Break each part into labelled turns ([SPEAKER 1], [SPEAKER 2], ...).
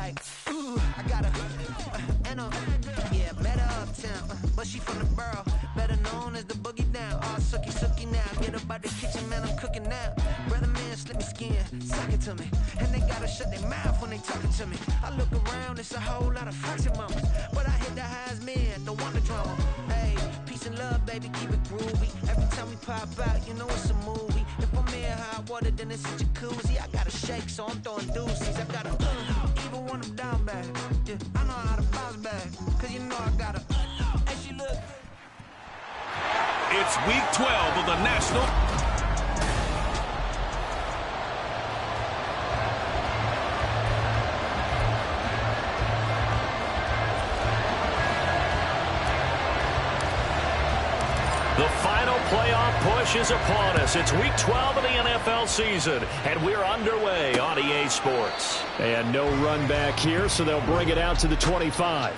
[SPEAKER 1] like, ooh, I got yeah, met her uptown, but she from the borough, better known as the boogie down. All sookie now, get up out the kitchen, man, I'm cooking now. Brother man, slip me skin, suck it to me, and they gotta shut their mouth when they talking to me. I look around, it's a whole lot of fraction mamas, but I hit the highs, man, don't want the drama. Hey, peace and love, baby, keep it groovy. Every time we pop out, you know it's a movie. If I'm in hot water, then it's a jacuzzi. I gotta shake, so I'm throwing deuces. I gotta even when I'm down bad. Yeah, I know how to bounce back, cause you know I gotta. And she look.
[SPEAKER 2] It's week 12 of the National. The final playoff push is upon us. It's week 12 of the NFL season, and we're underway on EA Sports.
[SPEAKER 3] And no run back here, so they'll bring it out to the 25.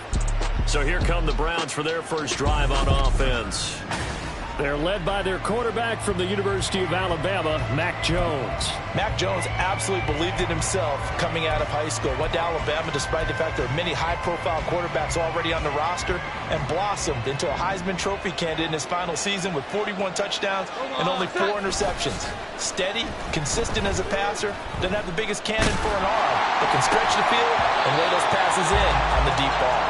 [SPEAKER 2] So here come the Browns for their first drive on offense.
[SPEAKER 3] They're led by their quarterback from the University of Alabama, Mac Jones.
[SPEAKER 4] Mac Jones absolutely believed in himself coming out of high school. Went to Alabama despite the fact there are many high-profile quarterbacks already on the roster, and blossomed into a Heisman Trophy candidate in his final season with 41 touchdowns and only 4 interceptions. Steady, consistent as a passer, doesn't have the biggest cannon for an arm, but can stretch the field and lay those passes in on the deep ball.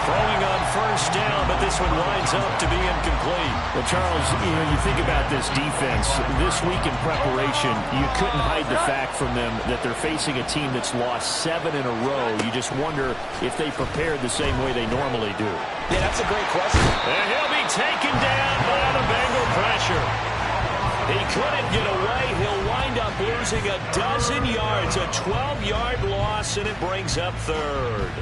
[SPEAKER 3] Throwing on first down, but this one winds up to be incomplete. Well, Charles, you think about this defense. This week in preparation, you couldn't hide the fact from them that they're facing a team that's lost 7 in a row. You just wonder if they prepared the same way they normally do.
[SPEAKER 4] Yeah, that's a great question.
[SPEAKER 3] And he'll be taken down by the Bengal pressure. He couldn't get away. He'll wind up losing a dozen yards, a 12-yard loss, and it brings up third.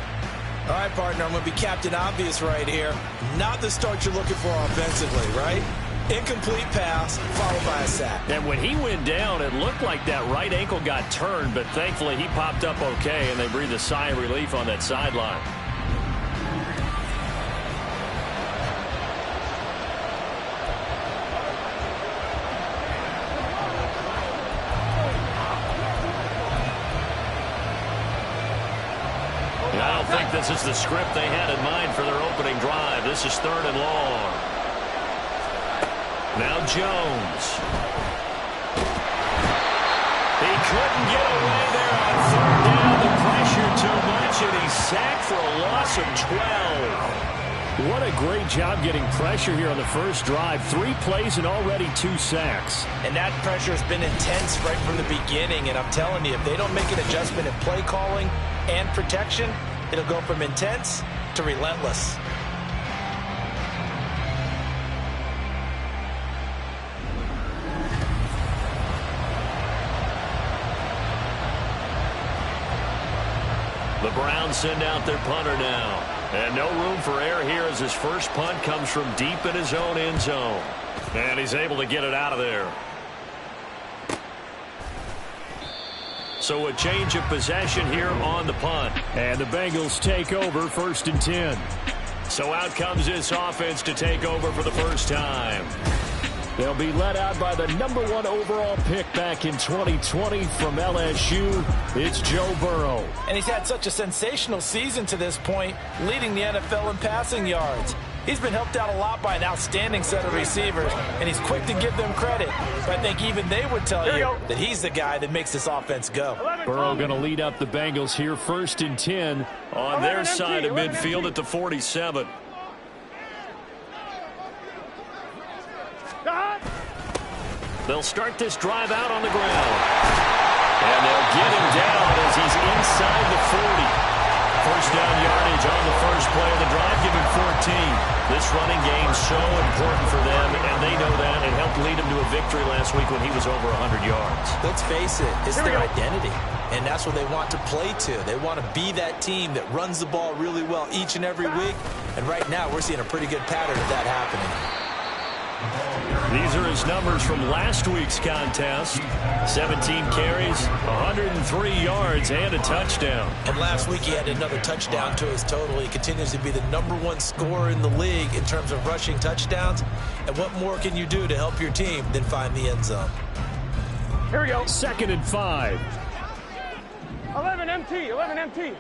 [SPEAKER 5] All right, partner, I'm going to be Captain Obvious right here. Not the start you're looking for offensively, right? Incomplete pass, followed by a sack.
[SPEAKER 3] And when he went down, it looked like that right ankle got turned, but thankfully he popped up okay, and they breathed a sigh of relief on that sideline. I don't think this is the script they had in mind for their opening drive. This is 3rd and long. Now Jones. He couldn't get away there on 3rd down. The pressure too much, and he's sacked for a loss of 12. What a great job getting pressure here on the first drive. 3 plays and already 2 sacks.
[SPEAKER 4] And that pressure has been intense right from the beginning. And I'm telling you, if they don't make an adjustment in play calling and protection, it'll go from intense to relentless.
[SPEAKER 3] The Browns send out their punter now. And no room for error here as his first punt comes from deep in his own end zone. And he's able to get it out of there. So a change of possession here on the punt. And the Bengals take over 1st and 10. So out comes this offense to take over for the first time. They'll be led out by the #1 overall pick back in 2020 from LSU. It's Joe Burrow.
[SPEAKER 4] And he's had such a sensational season to this point, leading the NFL in passing yards. He's been helped out a lot by an outstanding set of receivers, and he's quick to give them credit. But I think even they would tell you that he's the guy that makes this offense go.
[SPEAKER 3] Burrow going to lead up the Bengals here 1st and 10 on their side of midfield at the 47. They'll start this drive out on the ground. And they'll get him down as he's inside the 40. First down yardage on the first play of the drive, give him 14. This running game's so important for them, and they know that. It helped lead him to a victory last week when he was over 100 yards.
[SPEAKER 4] Let's face it, it's their identity, and that's what they want to play to. They want to be that team that runs the ball really well each and every week, and right now we're seeing a pretty good pattern of that happening.
[SPEAKER 3] These are his numbers from last week's contest. 17 carries, 103 yards, and a touchdown.
[SPEAKER 4] And last week he had another touchdown to his total. He continues to be the #1 scorer in the league in terms of rushing touchdowns. And what more can you do to help your team than find the end zone?
[SPEAKER 3] Here we go. 2nd and 5.
[SPEAKER 6] 11 MT, 11 MT.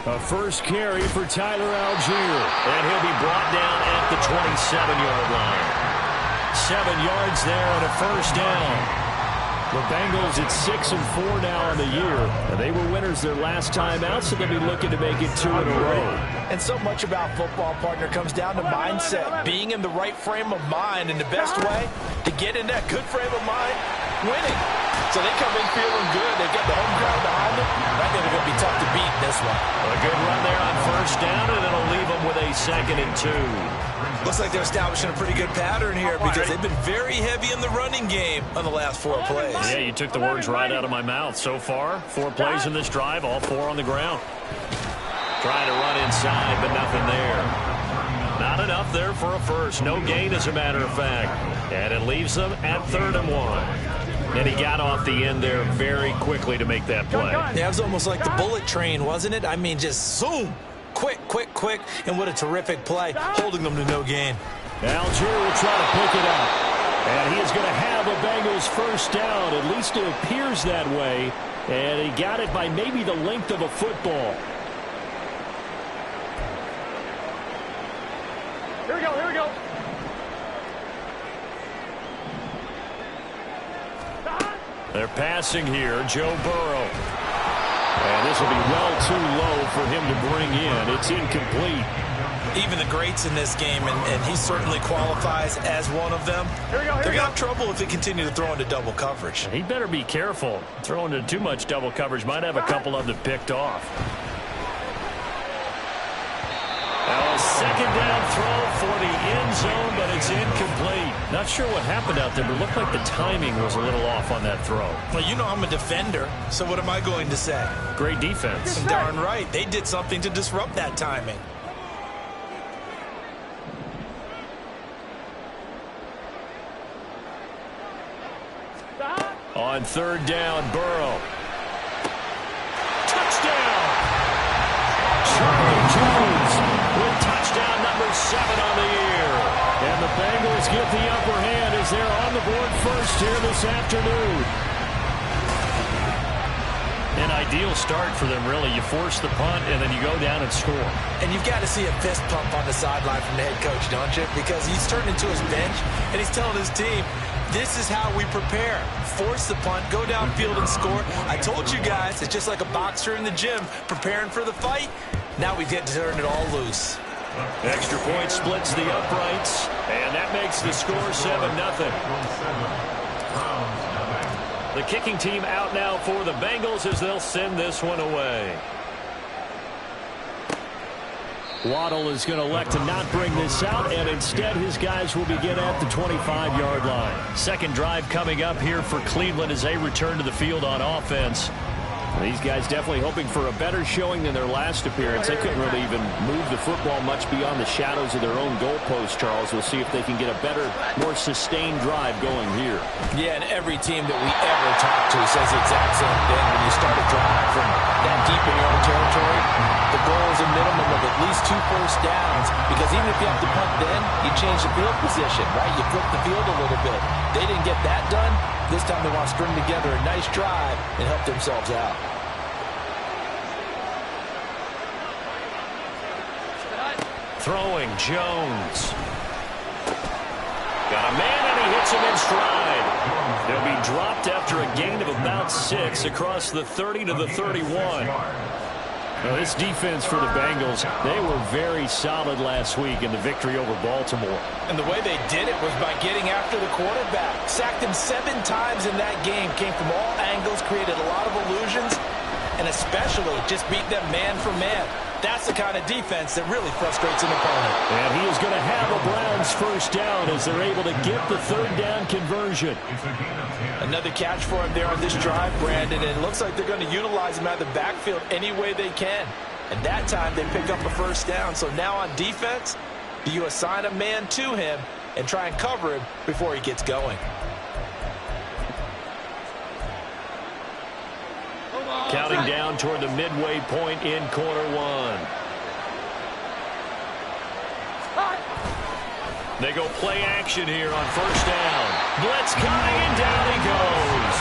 [SPEAKER 3] A first carry for Tyler Algier.
[SPEAKER 2] And he'll be brought down at the 27-yard line.
[SPEAKER 3] 7 yards there and a first down. The Bengals at 6-4 now on the year. And they were winners their last time out, so they'll be looking to make it 2 in a row.
[SPEAKER 4] And so much about football, partner, comes down to mindset. Being in the right frame of mind, and the best way to get in that good frame of mind, winning. So they come in feeling good. They get the home crowd behind them. I think they're going to be tough to beat in this one.
[SPEAKER 2] A good run there on first down, and it'll leave them with a 2nd and 2.
[SPEAKER 5] Looks like they're establishing a pretty good pattern here because they've been very heavy in the running game on the last 4 plays.
[SPEAKER 2] Yeah, you took the words right out of my mouth. So far, 4 plays in this drive, all 4 on the ground. Trying to run inside, but nothing there. Not enough there for a first. No gain, as a matter of fact. And it leaves them at 3rd and 1. And he got off the end there very quickly to make that play.
[SPEAKER 5] Yeah, it was almost like the bullet train, wasn't it? I mean, just zoom. Quick, quick, quick. And what a terrific play, holding them to no gain.
[SPEAKER 3] Algier will try to pick it up. And he is going to have a Bengals first down. At least it appears that way. And he got it by maybe the length of a football.
[SPEAKER 6] Here we go, here we go.
[SPEAKER 3] They're passing here, Joe Burrow. And this will be well too low for him to bring in. It's incomplete.
[SPEAKER 5] Even the greats in this game, and he certainly qualifies as one of them. They're going to have trouble if they continue to throw into double coverage.
[SPEAKER 3] He better be careful. Throwing into too much double coverage might have a couple of them picked off. Now a 2nd down throw for the end zone, but it's incomplete. Not sure what happened out there, but it looked like the timing was a little off on that throw.
[SPEAKER 5] Well, you know I'm a defender, so what am I going to say?
[SPEAKER 3] Great defense.
[SPEAKER 5] Darn right. They did something to disrupt that timing.
[SPEAKER 3] On 3rd down, Burrow. Touchdown! Charlie Jones with touchdown number 7 on the year. And the Bengals get the upper hand as they're on the board first here this afternoon. An ideal start for them, really. You force the punt, and then you go down and score.
[SPEAKER 5] And you've got to see a fist pump on the sideline from the head coach, don't you? Because he's turned into his bench, and he's telling his team, this is how we prepare. Force the punt, go downfield and score. I told you guys, it's just like a boxer in the gym preparing for the fight. Now we get to turn it all loose.
[SPEAKER 3] Extra point splits the uprights, and that makes the score 7-0. The kicking team out now for the Bengals as they'll send this one away. Waddle is going to elect to not bring this out, and instead his guys will begin at the 25-yard line. Second drive coming up here for Cleveland as they return to the field on offense. These guys definitely hoping for a better showing than their last appearance. They couldn't really even move the football much beyond the shadows of their own goalpost, Charles. We'll see if they can get a better, more sustained drive going here.
[SPEAKER 5] Yeah, and every team that we ever talk to says the exact same thing. When you start a drive from that deep in your own territory, the goal is a minimum of at least 2 first downs, because even if you have to punt then, you change the field position, right? You flip the field a little bit. They didn't get that done. This time they want to string together a nice drive and help themselves out.
[SPEAKER 3] Throwing, Jones. Got a man, and he hits him in stride. They'll be dropped after a gain of about 6 across the 30 to the 31. Now, this defense for the Bengals, they were very solid last week in the victory over Baltimore.
[SPEAKER 5] And the way they did it was by getting after the quarterback. Sacked him 7 times in that game. Came from all angles, created a lot of illusions, and especially just beat them man for man. That's the kind of defense that really frustrates an opponent.
[SPEAKER 3] And he is going to have a Browns first down as they're able to get the 3rd down conversion.
[SPEAKER 5] Another catch for him there on this drive, Brandon, and it looks like they're going to utilize him out of the backfield any way they can. And that time they pick up a first down. So now on defense, do you assign a man to him and try and cover him before he gets going?
[SPEAKER 3] Counting down toward the midway point in quarter 1. They go play action here on first down. Blitz coming, and down he goes.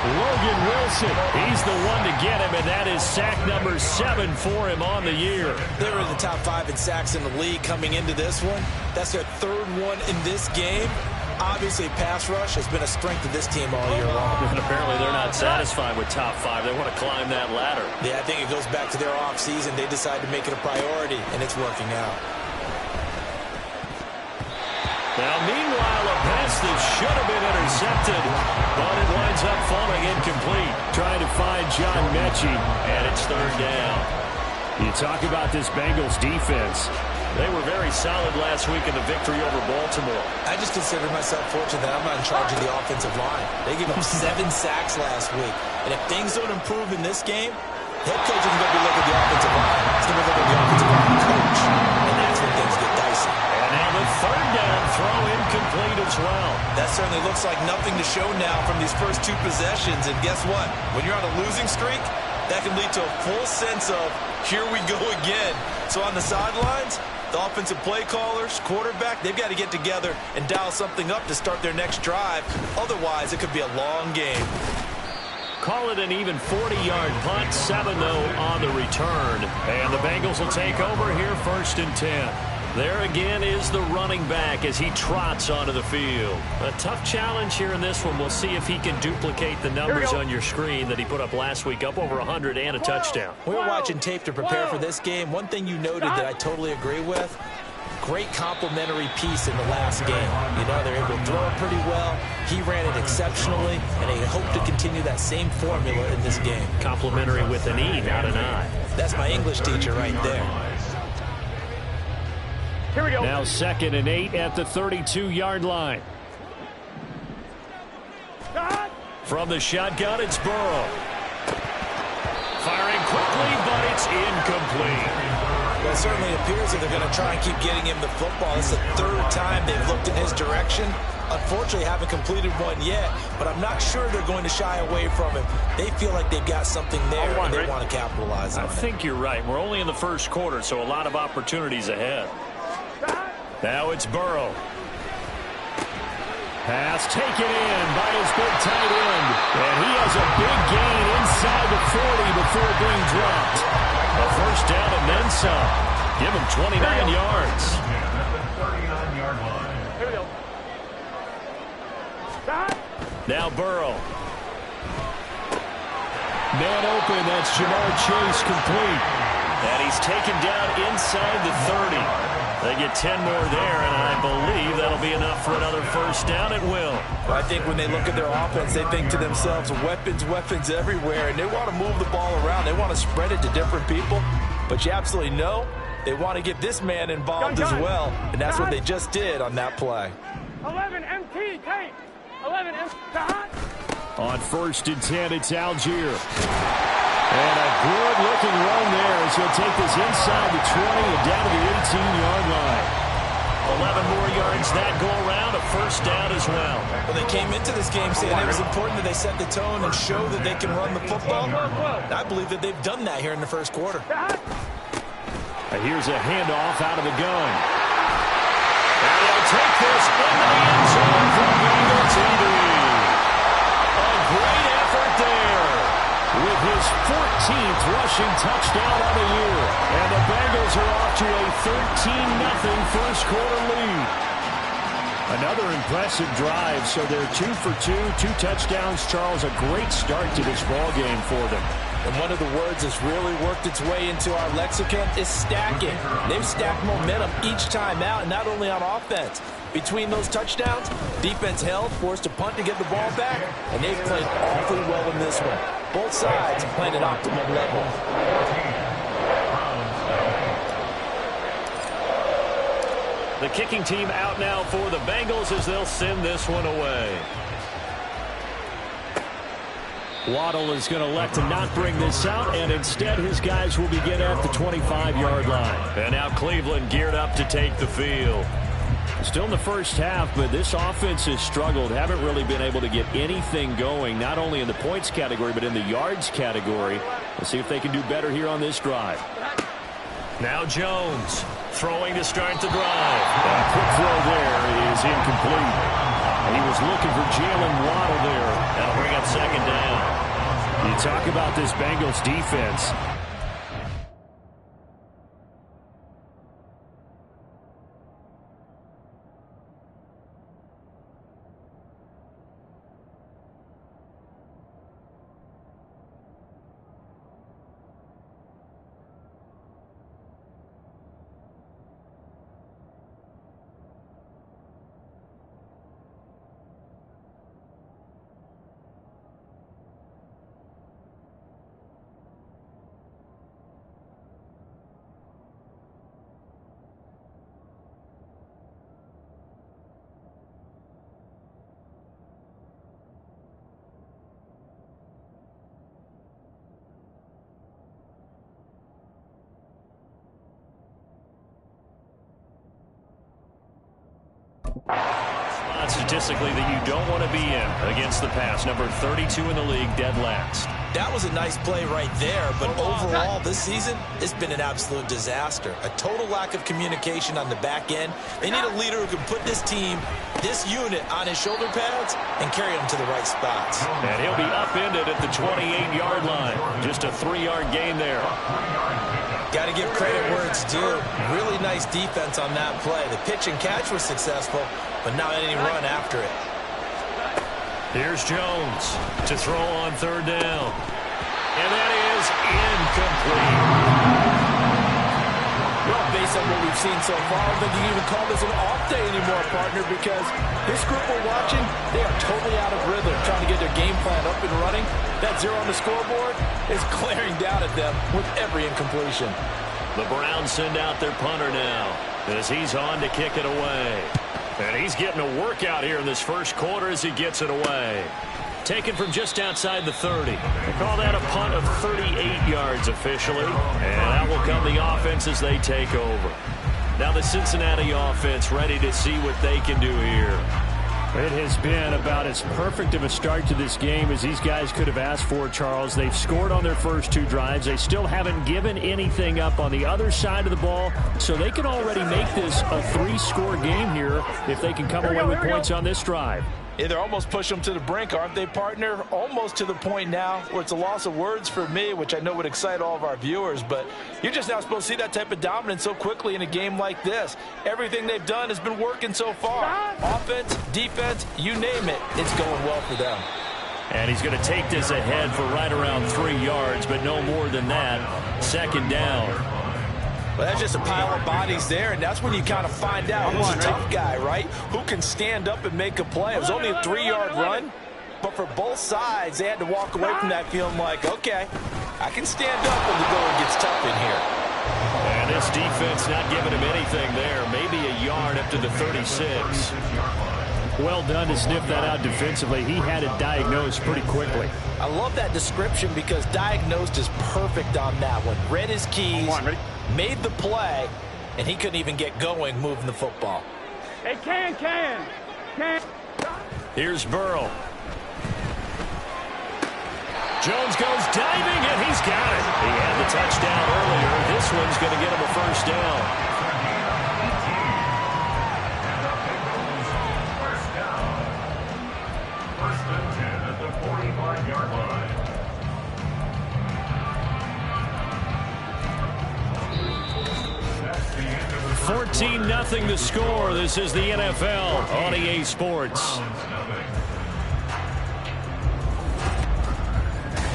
[SPEAKER 3] Logan Wilson, he's the one to get him, and that is sack number 7 for him on the year.
[SPEAKER 5] They were in the top 5 in sacks in the league coming into this one. That's their 3rd one in this game. Obviously, pass rush has been a strength of this team all year long.
[SPEAKER 2] And apparently they're not satisfied with top 5. They want to climb that ladder.
[SPEAKER 5] Yeah, I think it goes back to their offseason. They decided to make it a priority, and it's working out.
[SPEAKER 2] Now, meanwhile, a pass that should have been intercepted, but it winds up falling incomplete.
[SPEAKER 3] Trying to find John Mechie,
[SPEAKER 2] and it's 3rd down.
[SPEAKER 3] You talk about this Bengals defense.
[SPEAKER 2] They were very solid last week in the victory over Baltimore.
[SPEAKER 5] I just consider myself fortunate that I'm not in charge of the offensive line. They gave up 7 sacks last week. And if things don't improve in this game, head coach isn't going to be looking at the offensive line. He's going to be looking at the offensive line coach. And that's when things get dicey.
[SPEAKER 2] And now the 3rd down throw incomplete as well.
[SPEAKER 5] That certainly looks like nothing to show now from these first 2 possessions. And guess what? When you're on a losing streak, that can lead to a full sense of, here we go again. So on the sidelines, the offensive play callers, quarterback, they've got to get together and dial something up to start their next drive. Otherwise, it could be a long game.
[SPEAKER 2] Call it an even 40-yard punt, 7 though on the return. And the Bengals will take over here 1st and 10. There again is the running back as he trots onto the field. A tough challenge here in this one. We'll see if he can duplicate the numbers on your screen that he put up last week, up over 100 and a touchdown.
[SPEAKER 5] We were watching tape to prepare for this game. One thing you noted that I totally agree with, great complimentary piece in the last game. You know, they're able to throw it pretty well. He ran it exceptionally, and they hope to continue that same formula in this game.
[SPEAKER 2] Complimentary with an E, not an I.
[SPEAKER 5] That's my English teacher right there.
[SPEAKER 3] Here we go. Now 2nd and 8 at the 32-yard line.
[SPEAKER 2] From the shotgun, it's Burrow. Firing quickly, but it's incomplete.
[SPEAKER 5] Well, it certainly appears that they're going to try and keep getting him the football. It's the 3rd time they've looked in his direction. Unfortunately, haven't completed one yet, but I'm not sure they're going to shy away from him. They feel like they've got something there, and they want to capitalize on it.
[SPEAKER 2] I think you're right. We're only in the 1st quarter, so a lot of opportunities ahead. Now it's Burrow.
[SPEAKER 3] Pass taken in by his big tight end. And he has a big gain inside the 40 before being dropped.
[SPEAKER 2] A 1st down and then some. Give him 29 yards.
[SPEAKER 3] Here we go.
[SPEAKER 2] Now Burrow.
[SPEAKER 3] Man open, that's Jamar Chase complete.
[SPEAKER 2] And he's taken down inside the 30. They get 10 more there, and I believe that'll be enough for another 1st down. It will.
[SPEAKER 5] I think when they look at their offense, they think to themselves, weapons, weapons everywhere, and they want to move the ball around. They want to spread it to different people, but you absolutely know they want to get this man involved as well, and that's what they just did on that play.
[SPEAKER 6] 11 MT, tape. 11 MT.
[SPEAKER 3] On 1st and 10, it's Algier. And a good-looking run there as he'll take this inside the 20 and down to the 18-yard line.
[SPEAKER 2] 11 more yards that go around, a 1st down as well.
[SPEAKER 5] Well, they came into this game saying it was important that they set the tone and show that they can run the football. And I believe that they've done that here in the 1st quarter.
[SPEAKER 3] And here's a handoff out of the gun.
[SPEAKER 2] And they'll take this into the end zone for Bengal TV. A great effort there.
[SPEAKER 3] With his 14th rushing touchdown on the year. And the Bengals are off to a 13-0 first quarter lead. Another impressive drive, so they're 2 for 2, 2 touchdowns. Charles, a great start to this ball game for them.
[SPEAKER 5] And one of the words that's really worked its way into our lexicon is stacking. They've stacked momentum each time out, and not only on offense. Between those touchdowns, defense held, forced a punt to get the ball back, and they've played awfully well in this one. Both sides playing at optimum level.
[SPEAKER 2] The kicking team out now for the Bengals as they'll send this one away.
[SPEAKER 3] Waddle is going to elect to not bring this out, and instead his guys will begin at the 25-yard line.
[SPEAKER 2] And now Cleveland geared up to take the field.
[SPEAKER 3] Still in the first half, but this offense has struggled. Haven't really been able to get anything going, not only in the points category, but in the yards category. We'll see if they can do better here on this drive.
[SPEAKER 2] Now Jones throwing to start the drive.
[SPEAKER 3] A quick throw there is incomplete. He was looking for Jalen Waddle there.
[SPEAKER 2] That'll bring up second down.
[SPEAKER 3] You talk about this Bengals defense.
[SPEAKER 2] Statistically that you don't want to be in against the pass. Number 32 in the league, dead last.
[SPEAKER 5] That was a nice play right there, but overall this season, it's been an absolute disaster. A total lack of communication on the back end. They need a leader who can put this team, this unit, on his shoulder pads and carry them to the right spots.
[SPEAKER 2] And he'll be upended at the 28-yard line. Just a 3-yard gain there.
[SPEAKER 5] Got to give credit where it's due. Really nice defense on that play. The pitch and catch was successful, but not any run after it.
[SPEAKER 2] Here's Jones to throw on third down. And that is incomplete.
[SPEAKER 5] Well, based on what we've seen so far, I don't think you can even call this an off day anymore, partner, because this group we're watching, they are totally out of rhythm, trying to get their game plan up and running. That 0 on the scoreboard is glaring down at them with every incompletion.
[SPEAKER 2] The Browns send out their punter now as he's on to kick it away. And he's getting a workout here in this first quarter as he gets it away. Taken from just outside the 30. They call that a punt of 38 yards officially. And that will come the offense as they take over. Now the Cincinnati offense ready to see what they can do here.
[SPEAKER 3] It has been about as perfect of a start to this game as these guys could have asked for, Charles. They've scored on their first 2 drives. They still haven't given anything up on the other side of the ball, so they can already make this a 3-score game here if they can come away with points on this drive.
[SPEAKER 4] Yeah, they're almost pushing them to the brink, aren't they, partner? Almost to the point now where it's a loss of words for me, which I know would excite all of our viewers, but you're just not supposed to see that type of dominance so quickly in a game like this. Everything they've done has been working so far. Offense, defense, you name it, it's going well for them.
[SPEAKER 2] And he's going to take this ahead for right around 3 yards, but no more than that. Second down.
[SPEAKER 4] Well, that's just a pile of bodies there, and that's when you kind of find out who's a tough guy, right? Who can stand up and make a play. It was only a 3-yard run, but for both sides, they had to walk away from that feeling like, okay, I can stand up when the going gets tough in here.
[SPEAKER 2] And this defense not giving him anything there. Maybe a yard up to the 36.
[SPEAKER 3] Well done to sniff that out defensively. He had it diagnosed pretty quickly.
[SPEAKER 5] I love that description because diagnosed is perfect on that one. Read his keys, made the play, and he couldn't even get going moving the football.
[SPEAKER 6] Hey, can.
[SPEAKER 2] Here's Burrow. Jones goes diving, and he's got it. He had the touchdown earlier. This one's going to get him a first down. 14-0 the score. This is the NFL on EA Sports.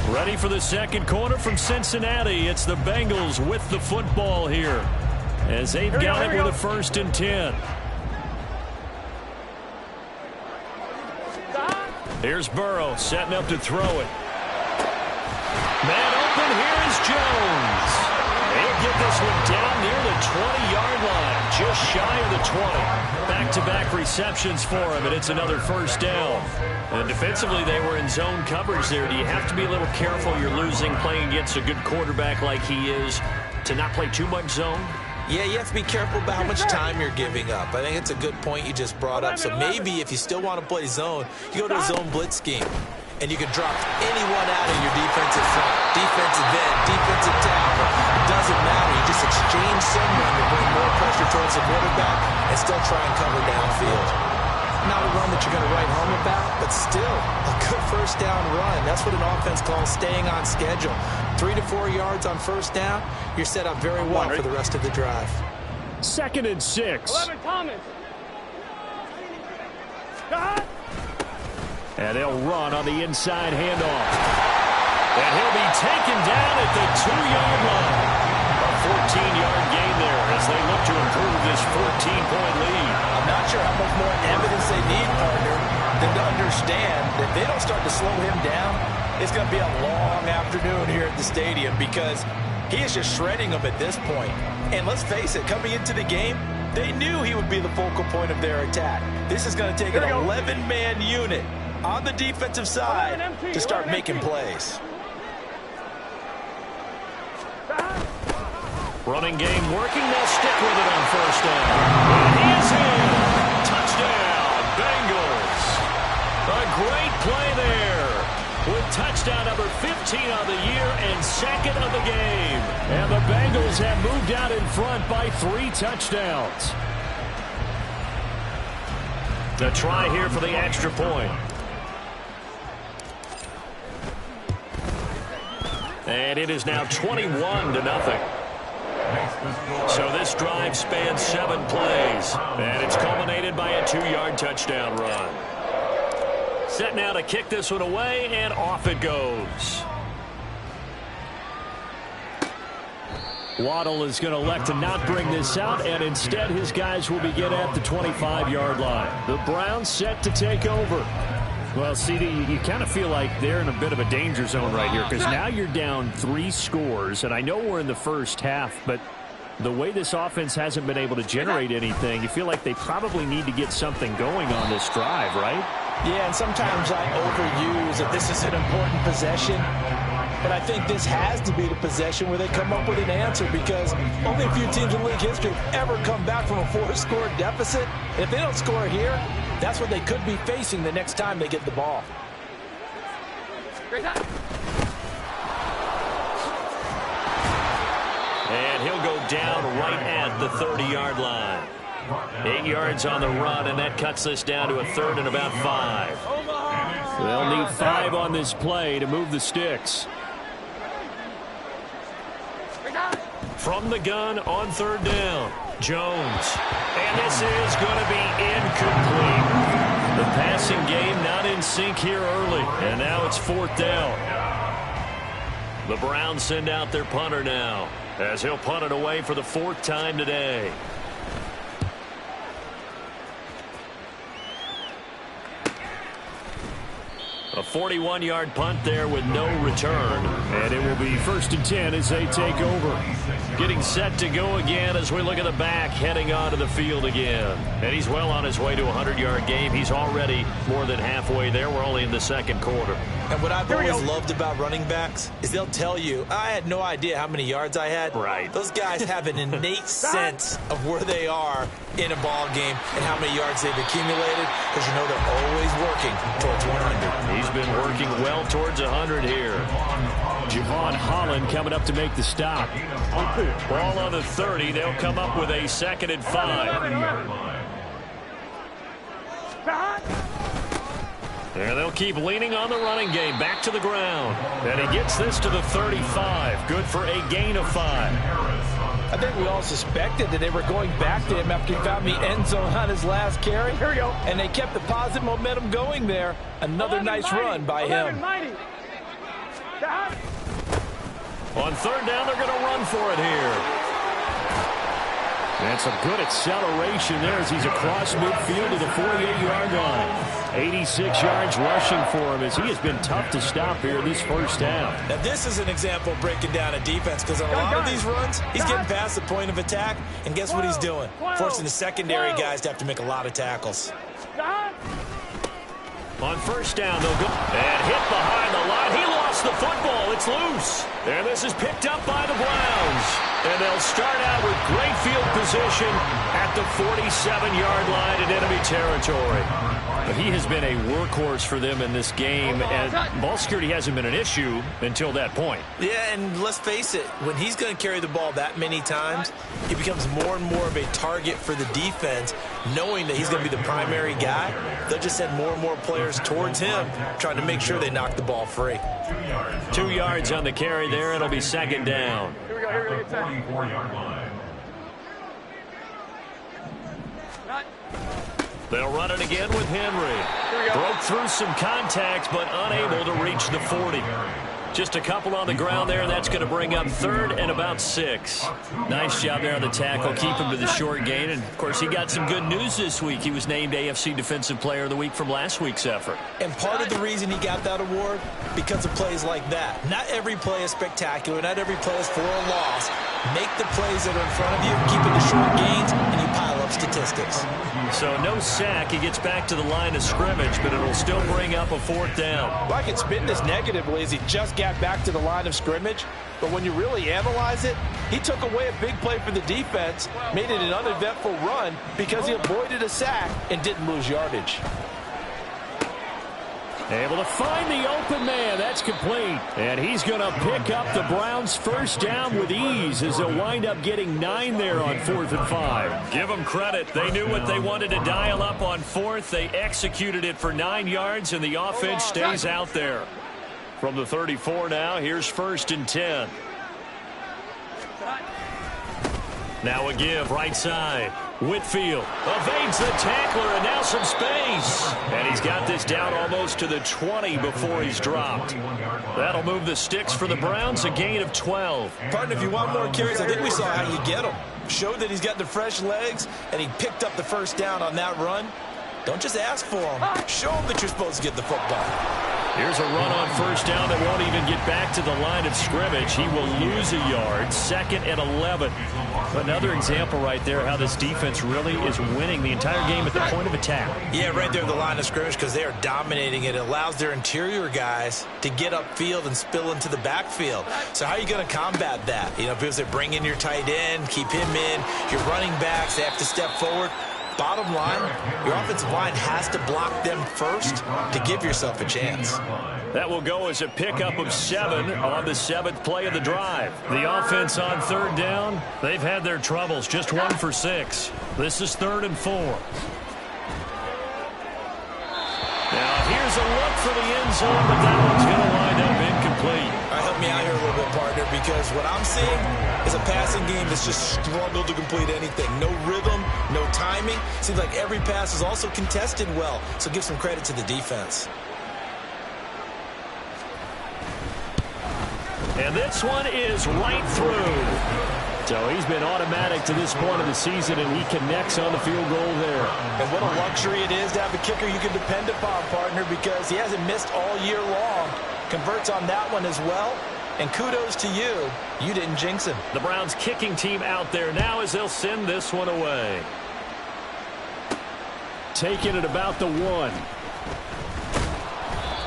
[SPEAKER 2] Ready for the second quarter from Cincinnati. It's the Bengals with the football here as they've got it with a 1st and 10. Here's Burrow setting up to throw it. Man open, here is Jones. He'll get this one down near the 20-yard line, just shy of the 20. Back-to-back receptions for him, and it's another first down. And defensively, they were in zone coverage there. Do you have to be a little careful? You're losing playing against a good quarterback like he is to not play too much zone?
[SPEAKER 5] Yeah, you have to be careful about how much time you're giving up. I think it's a good point you just brought up. So maybe if you still want to play zone, you go to a zone blitz scheme. And you can drop anyone out of your defensive front, defensive end, defensive tackle. It doesn't matter. You just exchange someone to bring more pressure towards the quarterback and still try and cover downfield.
[SPEAKER 4] Not a run that you're going to write home about, but still a good first down run. That's what an offense calls staying on schedule. 3 to 4 yards on first down, you're set up very well for the rest of the drive.
[SPEAKER 3] 2nd and 6.
[SPEAKER 6] 11 Thomas.
[SPEAKER 3] And they'll run on the inside handoff. And he'll be taken down at the 2-yard line. A 14-yard gain there as they look to improve this 14-point lead.
[SPEAKER 4] I'm not sure how much more evidence they need, partner, than to understand that if they don't start to slow him down, it's going to be a long afternoon here at the stadium because he is just shredding them at this point. And let's face it, coming into the game, they knew he would be the focal point of their attack. This is going to take an 11-man unit on the defensive side to start making plays.
[SPEAKER 2] Running game working. They'll stick with it on first down. And he is in. Touchdown, Bengals. A great play there with touchdown number 15 of the year and 2nd of the game.
[SPEAKER 3] And the Bengals have moved out in front by 3 touchdowns.
[SPEAKER 2] The try here for the extra point. And it is now 21-0. So this drive spans 7 plays. And it's culminated by a 2-yard touchdown run. Set now to kick this one away, and off it goes.
[SPEAKER 3] Waddle is going to elect to not bring this out, and instead his guys will begin at the 25-yard line. The Browns set to take over. Well, CD, you kind of feel like they're in a bit of a danger zone right here because now you're down 3 scores, and I know we're in the first half, but the way this offense hasn't been able to generate anything, you feel like they probably need to get something going on this drive, right?
[SPEAKER 4] Yeah, and sometimes I overuse that this is an important possession. But I think this has to be the possession where they come up with an answer because only a few teams in league history have ever come back from a 4-score deficit. And if they don't score here, that's what they could be facing the next time they get the ball.
[SPEAKER 2] And he'll go down right at the 30-yard line. 8 yards on the run, and that cuts this down to a 3rd and about 5.
[SPEAKER 3] They'll need 5 on this play to move the sticks.
[SPEAKER 2] From the gun on 3rd down, Jones. And this is going to be incomplete. The passing game not in sync here early, and now it's 4th down. The Browns send out their punter now as he'll punt it away for the 4th time today. A 41-yard punt there with no return.
[SPEAKER 3] And it will be 1st and 10 as they take over.
[SPEAKER 2] Getting set to go again as we look at the back heading onto the field again. And he's well on his way to a 100-yard game. He's already more than halfway there. We're only in the 2nd quarter.
[SPEAKER 4] And what I've always loved about running backs is they'll tell you, I had no idea how many yards I had.
[SPEAKER 2] Right.
[SPEAKER 4] Those guys have an innate sense of where they are in a ball game and how many yards they've accumulated because you know they're always working towards 100.
[SPEAKER 2] He's been working well towards 100 here.
[SPEAKER 3] Javon Holland coming up to make the stop.
[SPEAKER 2] Ball on the 30. They'll come up with a 2nd and 5. And they'll keep leaning on the running game. Back to the ground. And he gets this to the 35. Good for a gain of 5.
[SPEAKER 4] I think we all suspected that they were going back to him after he found the end zone on his last carry.
[SPEAKER 6] Here we go.
[SPEAKER 4] And they kept the positive momentum going there. Another nice run by him.
[SPEAKER 2] On 3rd down, they're going to run for it here.
[SPEAKER 3] And some good acceleration there as he's across midfield to the 48-yard line. 86 yards rushing for him as he has been tough to stop here this first half.
[SPEAKER 4] Now this is an example of breaking down a defense because on a lot of these runs, he's getting past the point of attack. And guess what he's doing? Forcing the secondary guys to have to make a lot of tackles.
[SPEAKER 2] On 1st down, they'll go and hit behind the line. He lost the football. It's loose. And this is picked up by the Browns. And they'll start out with great field position at the 47-yard line in enemy territory. But he has been a workhorse for them in this game, and ball security hasn't been an issue until that point.
[SPEAKER 5] Yeah, and let's face it, when he's going to carry the ball that many times, he becomes more and more of a target for the defense, knowing that he's going to be the primary guy. They'll just send more and more players towards him, trying to make sure they knock the ball free.
[SPEAKER 2] 2 yards on the carry there. It'll be second down.
[SPEAKER 6] Here we go.
[SPEAKER 3] 44-yard line.
[SPEAKER 2] They'll run it again with Henry. Broke through some contact, but unable to reach the 40. Just a couple on the ground there, and that's going to bring up 3rd and about 6. Nice job there on the tackle. Keep him to the short gain. And, of course, he got some good news this week. He was named AFC Defensive Player of the Week from last week's effort.
[SPEAKER 5] And part of the reason he got that award, because of plays like that. Not every play is spectacular. Not every play is for a loss. Make the plays that are in front of you, keep it to short gains, and you pile up statistics.
[SPEAKER 2] So no sack. He gets back to the line of scrimmage, but it'll still bring up a 4th down.
[SPEAKER 4] Well, I can spin this negatively as he just got back to the line of scrimmage. But when you really analyze it, he took away a big play for the defense, made it an uneventful run because he avoided a sack and didn't lose yardage.
[SPEAKER 3] Able to find the open man. That's complete. And he's going to pick up the Browns' first down with ease as they'll wind up getting 9 there on 4th and 5.
[SPEAKER 2] Give them credit. They knew what they wanted to dial up on 4th. They executed it for 9 yards, and the offense stays out there. From the 34 now, here's 1st and 10. Now a give, right side. Whitfield evades the tackler, and now some space. And he's got this down almost to the 20 before he's dropped. That'll move the sticks for the Browns, a gain of 12.
[SPEAKER 5] Partner, if you want more carries, I think we saw how you get them. Showed that he's got the fresh legs, and he picked up the first down on that run. Don't just ask for him. Show him that you're supposed to get the football.
[SPEAKER 2] Here's a run on 1st down that won't even get back to the line of scrimmage. He will lose a yard. 2nd and 11. Another example right there how this defense really is winning the entire game at the point of attack. Yeah, right there at the line of scrimmage because they are dominating it. It allows their interior guys to get upfield and spill into the backfield. So how are you going to combat that? You know, because they bring in your tight end, keep him in. Your running backs, they have to step forward. Bottom line, your offensive line has to block them first to give yourself a chance. That will go as a pickup of 7 on the 7th play of the drive. The offense on 3rd down, they've had their troubles, just 1 for 6. This is 3rd and 4. Now here's a look for the end zone, but that one's going to wind up incomplete.
[SPEAKER 5] Help me out here a little bit, partner, because what I'm seeing is a passing game that's just struggled to complete anything. No rhythm, no timing. Seems like every pass is also contested well, so give some credit to the defense.
[SPEAKER 2] And this one is right through. So he's been automatic to this point of the season, and he connects on the field goal there.
[SPEAKER 5] And what a luxury it is to have a kicker you can depend upon, partner, because he hasn't missed all year long. Converts on that one as well. And kudos to you. You didn't jinx him.
[SPEAKER 2] The Browns kicking team out there now as they'll send this one away.
[SPEAKER 3] Taking it about the 1.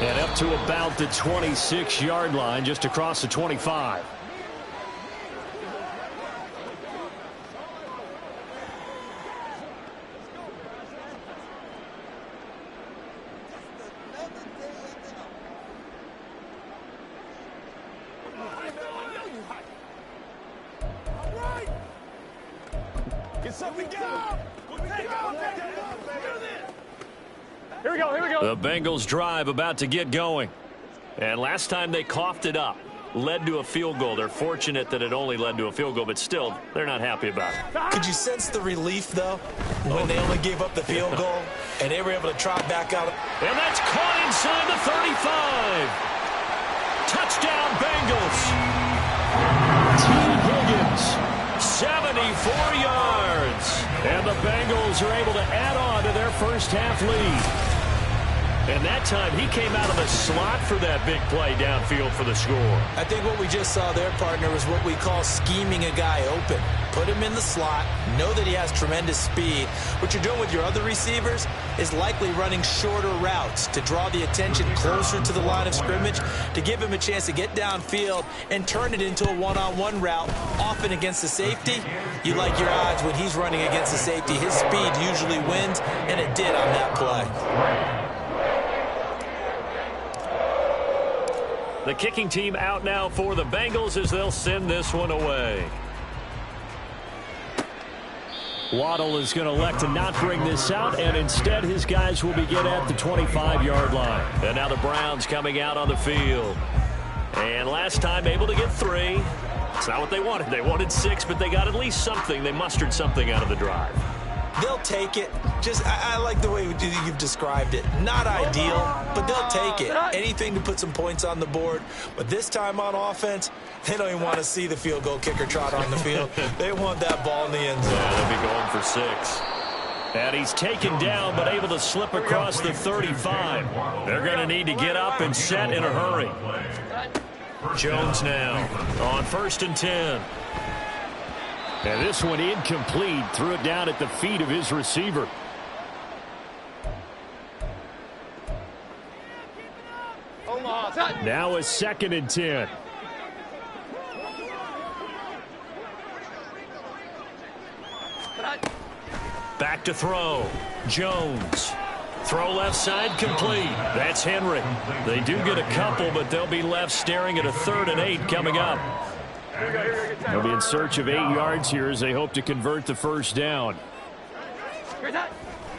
[SPEAKER 3] And up to about the 26-yard line, just across the 25.
[SPEAKER 2] The Bengals drive about to get going. And last time they coughed it up, led to a field goal. They're fortunate that it only led to a field goal, but still, they're not happy about it.
[SPEAKER 5] Could you sense the relief, though, when they only gave up the field goal and they were able to trot back out?
[SPEAKER 2] And that's caught inside the 35. Touchdown, Bengals.
[SPEAKER 3] T. Higgins.
[SPEAKER 2] 74 yards. And the Bengals are able to add on to their first half lead. And that time he came out of the slot for that big play downfield for the score.
[SPEAKER 5] I think what we just saw there, partner, was what we call scheming a guy open.
[SPEAKER 4] put him in the slot, know that he has tremendous speed. What you're doing with your other receivers is likely running shorter routes to draw the attention closer to the line of scrimmage, to give him a chance to get downfield and turn it into a one-on-one route, often against the safety. You like your odds when he's running against the safety. His speed usually wins, and it did on that play.
[SPEAKER 2] The kicking team out now for the Bengals as they'll send this one away.
[SPEAKER 3] Waddle is going to elect to not bring this out, and instead his guys will begin at the 25-yard line.
[SPEAKER 2] And now the Browns coming out on the field. And last time able to get 3. It's not what they wanted. They wanted 6, but they got at least something. They mustered something out of the drive.
[SPEAKER 4] They'll take it. I like the way you've described it. Not ideal, but they'll take it. Anything to put some points on the board. But this time on offense, they don't even want to see the field goal kicker trot on the field. They want that ball in the end zone.
[SPEAKER 2] Yeah, they'll be going for 6.
[SPEAKER 3] And he's taken down, but able to slip across the 35.
[SPEAKER 2] They're going to need to get up and set in a hurry. Jones now on 1st and 10.
[SPEAKER 3] And this one incomplete. Threw it down at the feet of his receiver. Now a 2nd and 10.
[SPEAKER 2] Back to throw. Jones. Throw left side complete. That's Henry. They do get a couple, but they'll be left staring at a 3rd and 8 coming up.
[SPEAKER 3] They'll be in search of 8 yards here as they hope to convert the first down.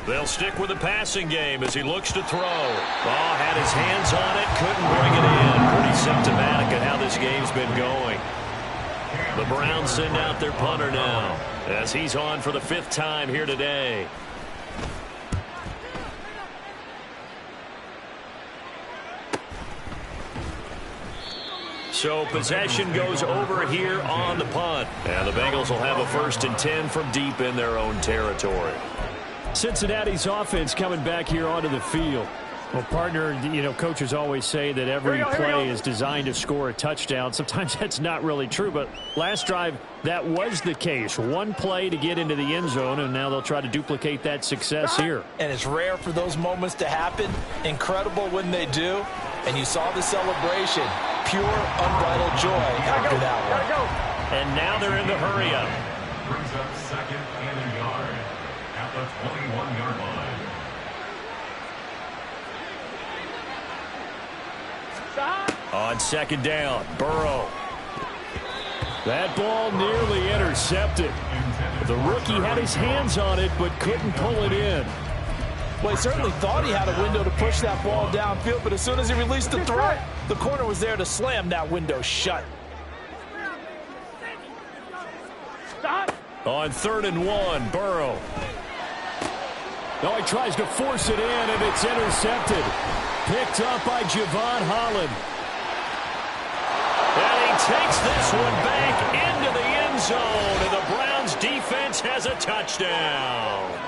[SPEAKER 2] They'll stick with the passing game as he looks to throw. Oh, had his hands on it, couldn't bring it in. Pretty symptomatic of how this game's been going. The Browns send out their punter now as he's on for the 5th time here today. So possession goes over here on the punt. And the Bengals will have a 1st and 10 from deep in their own territory.
[SPEAKER 3] Cincinnati's offense coming back here onto the field. Well, partner, coaches always say that every play is designed to score a touchdown. Sometimes that's not really true, but last drive, that was the case. One play to get into the end zone, and now they'll try to duplicate that success here.
[SPEAKER 4] And it's rare for those moments to happen. Incredible when they do. And you saw the celebration. Pure, unbridled joy after that one.
[SPEAKER 2] And now they're in the hurry-up.
[SPEAKER 7] Brings up 2nd and a yard at the 21-yard line.
[SPEAKER 2] On 2nd down, Burrow.
[SPEAKER 3] That ball nearly intercepted. The rookie had his hands on it, but couldn't pull it in.
[SPEAKER 4] Well, he certainly thought he had a window to push that ball downfield, but as soon as he released the throw, the corner was there to slam that window shut.
[SPEAKER 3] On 3rd and 1, Burrow. Oh, he tries to force it in, and it's intercepted. Picked up by Javon Holland.
[SPEAKER 2] And he takes this one back into the end zone, and the Browns defense has a touchdown.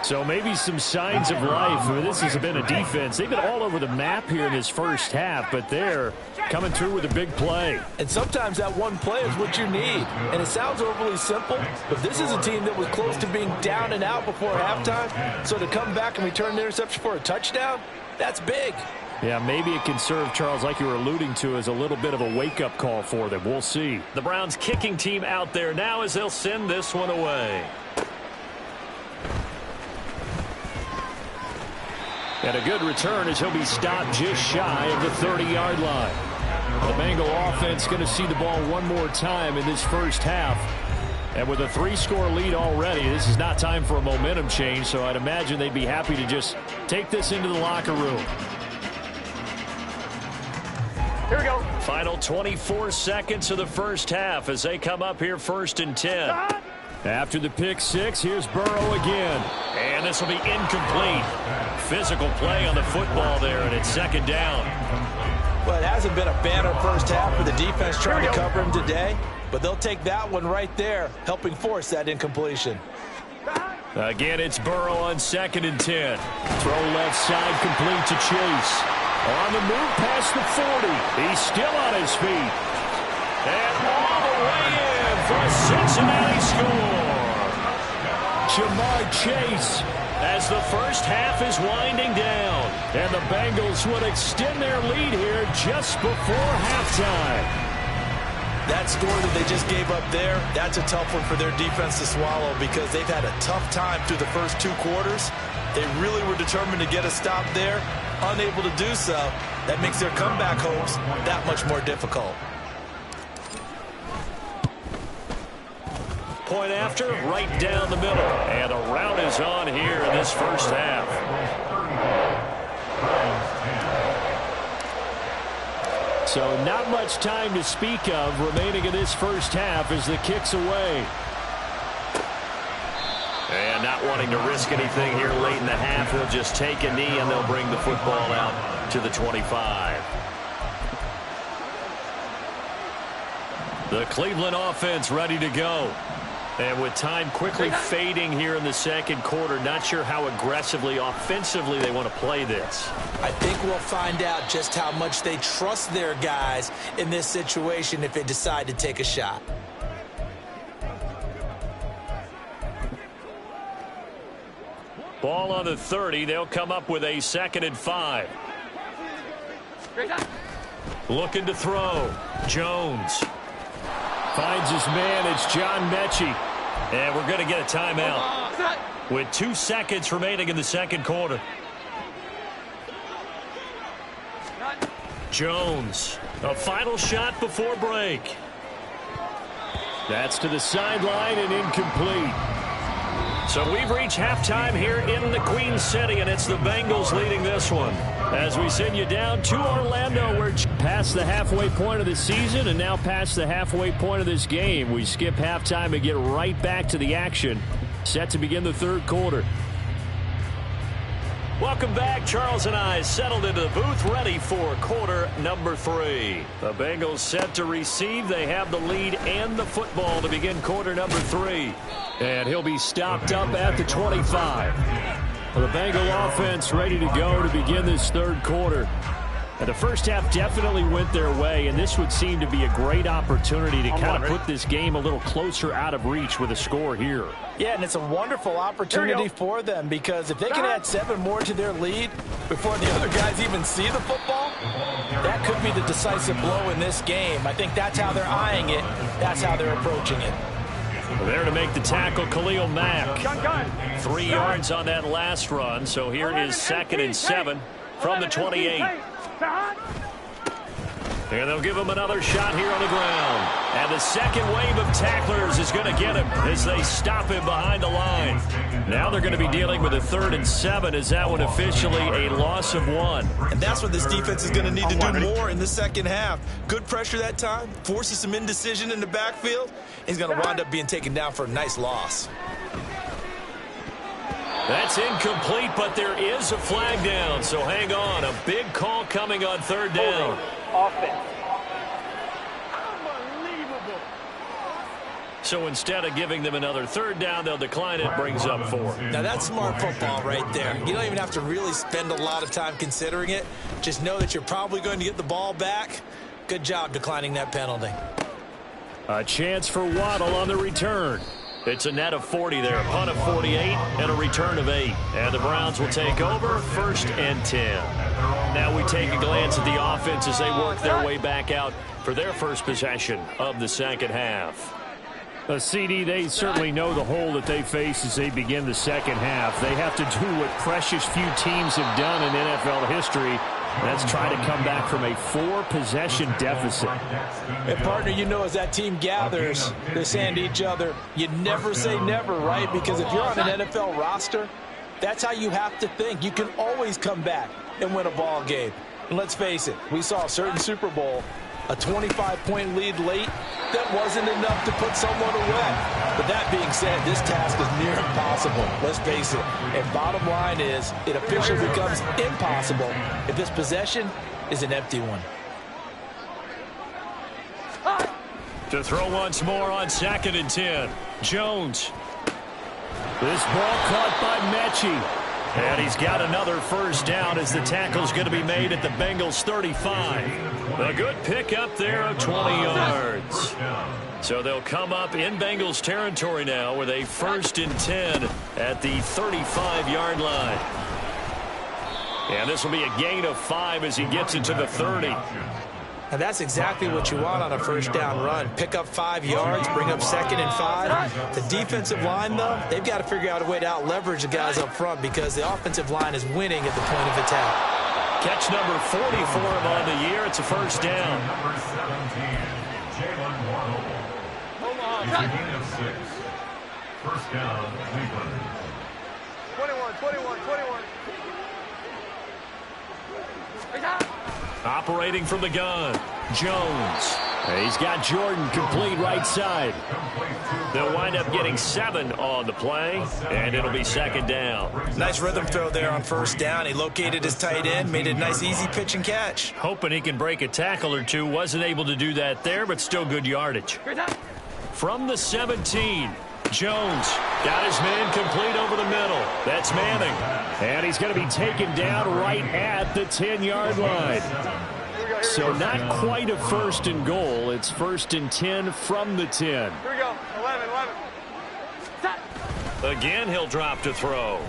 [SPEAKER 3] So maybe some signs of life. I mean, this has been a defense. They've been all over the map here in this first half, but they're coming through with a big play.
[SPEAKER 4] And sometimes that one play is what you need. And it sounds overly simple, but this is a team that was close to being down and out before halftime. So to come back and return the interception for a touchdown, that's big.
[SPEAKER 3] Yeah, maybe it can serve, Charles, like you were alluding to, as a little bit of a wake-up call for them. We'll see.
[SPEAKER 2] The Browns kicking team out there now as they'll send this one away.
[SPEAKER 3] And a good return as he'll be stopped just shy of the 30-yard line. The Bengal offense going to see the ball one more time in this first half. And with a 3-score lead already, this is not time for a momentum change, so I'd imagine they'd be happy to just take this into the locker room.
[SPEAKER 6] Here we go.
[SPEAKER 2] Final 24 seconds of the first half as they come up here 1st and 10.
[SPEAKER 3] After the pick six, here's Burrow again.
[SPEAKER 2] And this will be incomplete. Physical play on the football there, and it's 2nd down.
[SPEAKER 4] Well, it hasn't been a banner first half for the defense trying to cover him today, but they'll take that one right there, helping force that incompletion.
[SPEAKER 2] Again, it's Burrow on 2nd and 10.
[SPEAKER 3] Throw left side complete to Chase. On the move past the 40. He's still on his feet.
[SPEAKER 2] And all the way in
[SPEAKER 3] for a Cincinnati score. Jamar Chase, as the first half is winding down. And the Bengals would extend their lead here just before halftime.
[SPEAKER 4] That score that they just gave up there, that's a tough one for their defense to swallow because they've had a tough time through the first 2 quarters. They really were determined to get a stop there, unable to do so. That makes their comeback hopes that much more difficult.
[SPEAKER 3] Point after, right down the middle. And a rout is on here in this first half. So not much time to speak of remaining in this first half as the kick's away. And not wanting to risk anything here late in the half, they'll just take a knee and they'll bring the football out to the 25. The Cleveland offense ready to go. And with time quickly fading here in the second quarter, not sure how aggressively, offensively they want to play this.
[SPEAKER 5] I think we'll find out just how much they trust their guys in this situation if they decide to take a shot.
[SPEAKER 3] Ball on the 30. They'll come up with a 2nd and 5. Looking to throw. Jones finds his man. It's John Mechie. And we're going to get a timeout with 2 seconds remaining in the second quarter. Jones, a final shot before break. That's to the sideline and incomplete. So we've reached halftime here in the Queen City, and it's the Bengals leading this one. As we send you down to Orlando, we're past the halfway point of the season and now past the halfway point of this game. We skip halftime and get right back to the action. Set to begin the third quarter. Welcome back. Charles and I settled into the booth ready for quarter number 3. The Bengals set to receive. They have the lead and the football to begin quarter number 3. And he'll be stopped up at the 25. The Bengal offense ready to go to begin this third quarter. And the first half definitely went their way, and this would seem to be a great opportunity to kind of put this game a little closer out of reach with a score here.
[SPEAKER 5] Yeah, and it's a wonderful opportunity for them because if they can add 7 more to their lead before the other guys even see the football, that could be the decisive blow in this game. I think that's how they're eyeing it. That's how they're approaching it.
[SPEAKER 3] There to make the tackle, Khalil Mack. 3 yards on that last run, so here is 2nd and 7 from the 28. And they'll give him another shot here on the ground. And the second wave of tacklers is going to get him as they stop him behind the line. Now they're going to be dealing with a 3rd and 7 as that one officially a loss of 1.
[SPEAKER 4] And that's what this defense is going to need to do more in the second half. Good pressure that time, forces some indecision in the backfield. He's going to wind up being taken down for a nice loss.
[SPEAKER 3] That's incomplete, but there is a flag down, so hang on. A big call coming on 3rd down.
[SPEAKER 6] Offense.
[SPEAKER 3] So instead of giving them another 3rd down, they'll decline it, brings up 4.
[SPEAKER 5] Now that's smart football right there. You don't even have to really spend a lot of time considering it. Just know that you're probably going to get the ball back. Good job declining that penalty.
[SPEAKER 3] A chance for Waddle on the return. It's a net of 40 there, punt of 48, and a return of 8. And the Browns will take over 1st and 10. Now we take a glance at the offense as they work their way back out for their first possession of the second half. CD, they certainly know the hole that they face as they begin the second half. They have to do what precious few teams have done in NFL history. That's try to come back from a 4-possession deficit.
[SPEAKER 5] And, partner, you know as that team gathers, they're saying to each other, you never say never, right? Because if you're on an NFL roster, that's how you have to think. You can always come back and win a ball game. And let's face it, we saw a certain Super Bowl, a 25-point lead late, that wasn't enough to put someone away. But that being said, this task is near impossible. Let's face it. And bottom line is, it officially becomes impossible if this possession is an empty one.
[SPEAKER 3] To throw once more on 2nd and 10. Jones. This ball caught by Mechie. And he's got another first down as the tackle's going to be made at the Bengals 35. A good pickup there of 20 yards. So they'll come up in Bengals territory now with a 1st and 10 at the 35-yard line. And this will be a gain of 5 as he gets into the 30.
[SPEAKER 4] And that's exactly what you want on a first down run. Pick up 5 yards, bring up 2nd and 5. The defensive line, though, they've got to figure out a way to out-leverage the guys up front because the offensive line is winning at the point of attack.
[SPEAKER 3] Catch number 40 for him on the year. It's a first down.
[SPEAKER 7] Number 17, Jalen Waddle. It's a gain of 6. First down, Cleveland.
[SPEAKER 6] 21.
[SPEAKER 3] Operating from the gun, Jones. He's got Jordan complete right side. They'll wind up getting 7 on the play, and it'll be 2nd down.
[SPEAKER 4] Nice rhythm throw there on first down. He located his tight end, made a nice easy pitch and catch.
[SPEAKER 3] Hoping he can break a tackle or two. Wasn't able to do that there, but still good yardage. From the 17, Jones got his man complete over the middle. That's Manning. And he's going to be taken down right at the 10-yard line. So not quite a 1st and goal. It's 1st and 10 from the 10.
[SPEAKER 6] Here we go. 11.
[SPEAKER 3] Again, he'll drop to throw.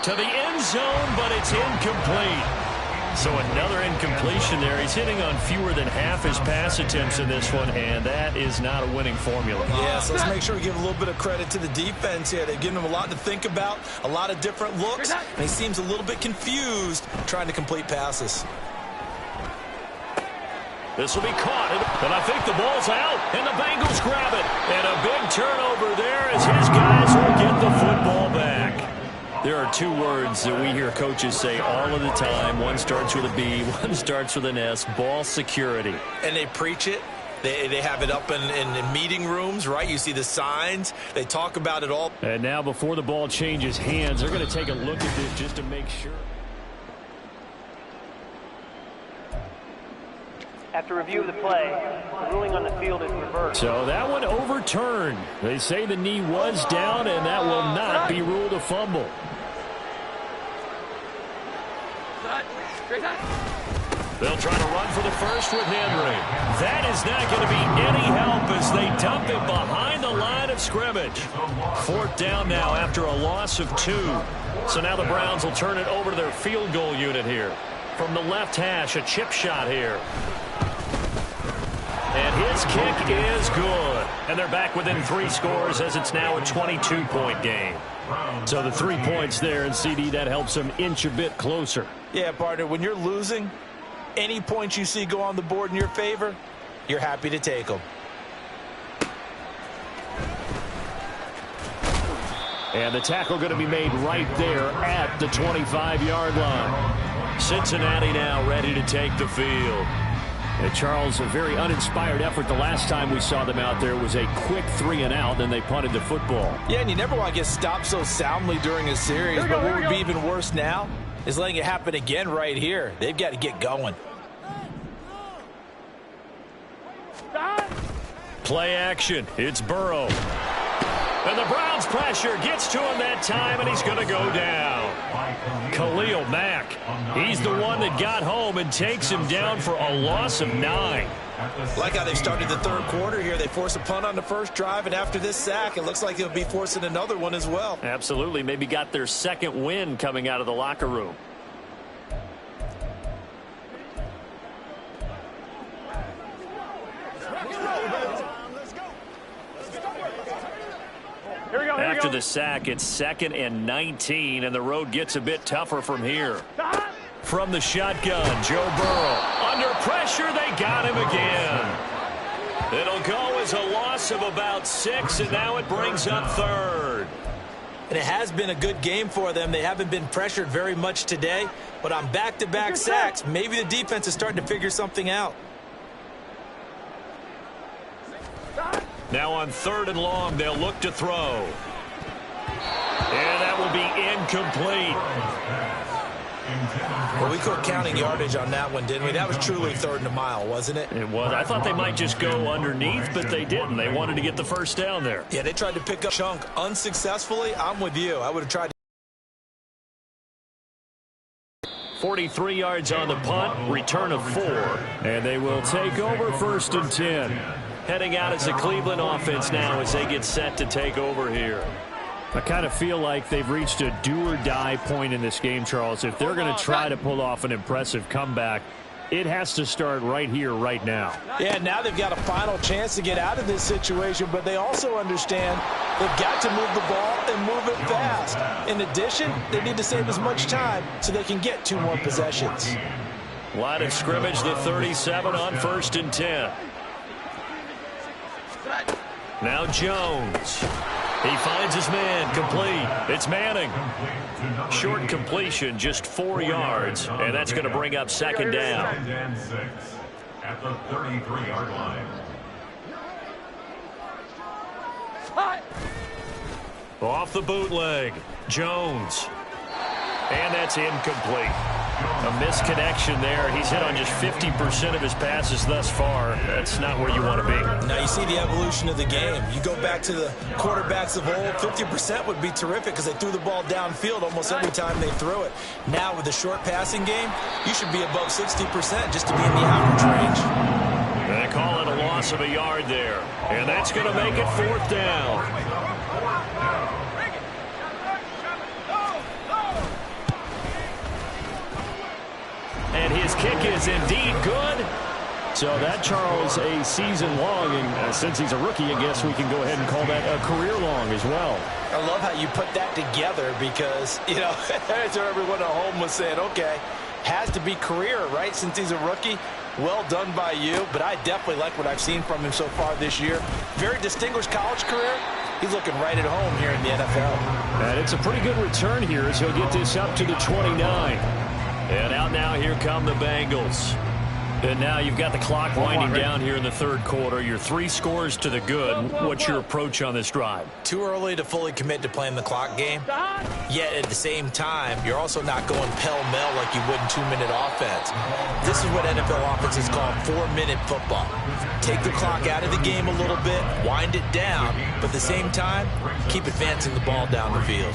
[SPEAKER 3] To the end zone, but it's incomplete. So another incompletion there. He's hitting on fewer than half his pass attempts in this one, and that is not a winning formula.
[SPEAKER 4] Yeah, so let's make sure we give a little bit of credit to the defense here. They've given him a lot to think about, a lot of different looks, and he seems a little bit confused trying to complete passes.
[SPEAKER 3] This will be caught, and I think the ball's out, and the Bengals grab it. And a big turnover there as his guys will get the football back. There are 2 words that we hear coaches say all of the time. One starts with a B, one starts with an S, ball security.
[SPEAKER 4] And they preach it. They have it up in meeting rooms, right? You see the signs. They talk about it all.
[SPEAKER 3] And now before the ball changes hands, they're going to take a look at this just to make sure.
[SPEAKER 8] After review of the play, the ruling on the field is reversed.
[SPEAKER 3] So that one overturned. They say the knee was down, and that will not be ruled a fumble. They'll try to run for the first with Henry. That is not going to be any help as they dump him behind the line of scrimmage. 4th down now after a loss of 2. So now the Browns will turn it over to their field goal unit here. From the left hash, a chip shot here. And his kick is good. And they're back within 3 scores as it's now a 22-point game. So the 3 points there, and CD, that helps them inch a bit closer.
[SPEAKER 4] Yeah, partner, when you're losing, any points you see go on the board in your favor, you're happy to take them.
[SPEAKER 3] And the tackle going to be made right there at the 25-yard line. Cincinnati now ready to take the field. And Charles, a very uninspired effort. The last time we saw them out there was a quick 3-and-out, and they punted the football.
[SPEAKER 4] Yeah, and you never want to get stopped so soundly during a series. But what would be even worse now is letting it happen again right here. They've got to get going.
[SPEAKER 3] Play action. It's Burrow. And the Browns pressure gets to him that time, and he's going to go down. Khalil Mack. He's the one that got home and takes him down for a loss of 9.
[SPEAKER 4] Like how they started the 3rd quarter here. They force a punt on the first drive, and after this sack, it looks like they'll be forcing another one as well.
[SPEAKER 3] Absolutely. Maybe got their 2nd win coming out of the locker room. After the sack, it's 2nd and 19, and the road gets a bit tougher from here. From the shotgun, Joe Burrow. Under pressure, they got him again. It'll go as a loss of about 6, and now it brings up 3rd.
[SPEAKER 4] And it has been a good game for them. They haven't been pressured very much today, but on back-to-back sacks, maybe the defense is starting to figure something out.
[SPEAKER 3] Now on 3rd and long, they'll look to throw. And that will be incomplete.
[SPEAKER 4] Well, we quit counting yardage on that one, didn't we? That was truly 3rd and a mile, wasn't it?
[SPEAKER 3] It was. I thought they might just go underneath, but they didn't. They wanted to get the first down there.
[SPEAKER 4] Yeah, they tried to pick up a chunk unsuccessfully. I'm with you. I would have tried to
[SPEAKER 2] 43 yards on the punt, return of 4.
[SPEAKER 3] And they will take over 1st and 10.
[SPEAKER 2] Heading out as the Cleveland offense now as they get set to take over here.
[SPEAKER 3] I kind of feel like they've reached a do-or-die point in this game, Charles. If they're going to try to pull off an impressive comeback, it has to start right here, right now.
[SPEAKER 4] Yeah, now they've got a final chance to get out of this situation, but they also understand they've got to move the ball and move it fast. In addition, they need to save as much time so they can get 2 more possessions.
[SPEAKER 2] Line of scrimmage, the 37 on 1st and 10. Now Jones. He finds his man, complete. It's Manning. Short completion, just 4 yards, and that's going to bring up 2nd down.
[SPEAKER 7] 2nd and 6 at the 33-yard line.
[SPEAKER 2] Off the bootleg, Jones. And that's incomplete. A misconnection there. He's hit on just 50% of his passes thus far. That's not where you want to be.
[SPEAKER 5] Now you see the evolution of the game. You go back to the quarterbacks of old, 50% would be terrific because they threw the ball downfield almost every time they threw it. Now with the short passing game, you should be above 60% just to be in the average range.
[SPEAKER 2] They call it a loss of a yard there. And that's going to make it 4th down. And his kick is indeed good.
[SPEAKER 3] So that, Charles, a season long, and since he's a rookie, I guess we can go ahead and call that a career long as well.
[SPEAKER 4] I love how you put that together because, you know, everyone at home was saying, okay, has to be career, right, since he's a rookie. Well done by you, but I definitely like what I've seen from him so far this year. Very distinguished college career. He's looking right at home here in the NFL.
[SPEAKER 3] And it's a pretty good return here as he'll get this up to the 29.
[SPEAKER 2] And out now, here come the Bengals. And now you've got the clock winding down here in the 3rd quarter. Your 3 scores to the good. What's your approach on this drive?
[SPEAKER 5] Too early to fully commit to playing the clock game. Yet at the same time, you're also not going pell-mell like you would in 2-minute offense. This is what NFL offenses call 4-minute football. Take the clock out of the game a little bit, wind it down, but at the same time, keep advancing the ball down the field.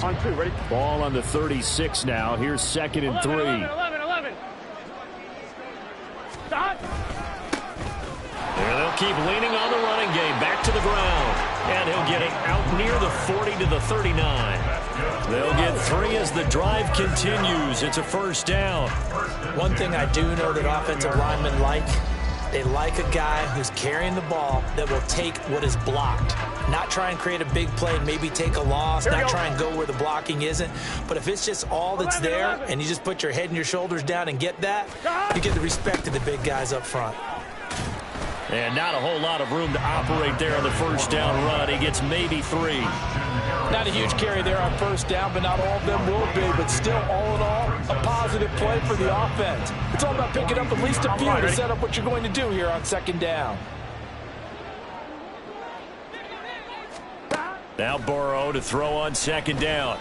[SPEAKER 3] Ball on the 36 now. Here's 2nd and 3.
[SPEAKER 8] 11.
[SPEAKER 2] There they'll keep leaning on the running game. Back to the ground. And he'll get it out near the 40 to the 39. They'll get 3 as the drive continues. It's a 1st down.
[SPEAKER 5] One thing I do know that offensive linemen like, they like a guy who's carrying the ball that will take what is blocked. Not try and create a big play, maybe take a loss, not try and go where the blocking isn't. But if it's just all that's there and you just put your head and your shoulders down and get that, you get the respect of the big guys up front.
[SPEAKER 2] And not a whole lot of room to operate there on the 1st down run. He gets maybe 3.
[SPEAKER 4] Not a huge carry there on 1st down, but not all of them will be. But still, all in all, a positive play for the offense. It's all about picking up at least a few to set up what you're going to do here on 2nd down.
[SPEAKER 2] Now Burrow to throw on 2nd down.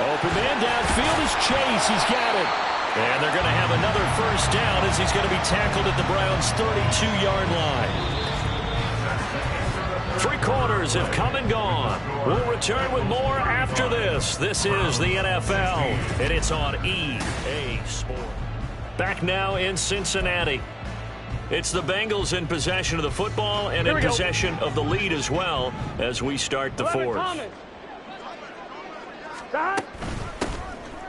[SPEAKER 2] Open man downfield is Chase. He's got it. And they're going to have another 1st down as he's going to be tackled at the Browns' 32-yard line. 3 quarters have come and gone. We'll return with more after this. This is the NFL, and it's on EA Sports. Back now in Cincinnati. It's the Bengals in possession of the football and in possession of the lead as well as we start the 4th.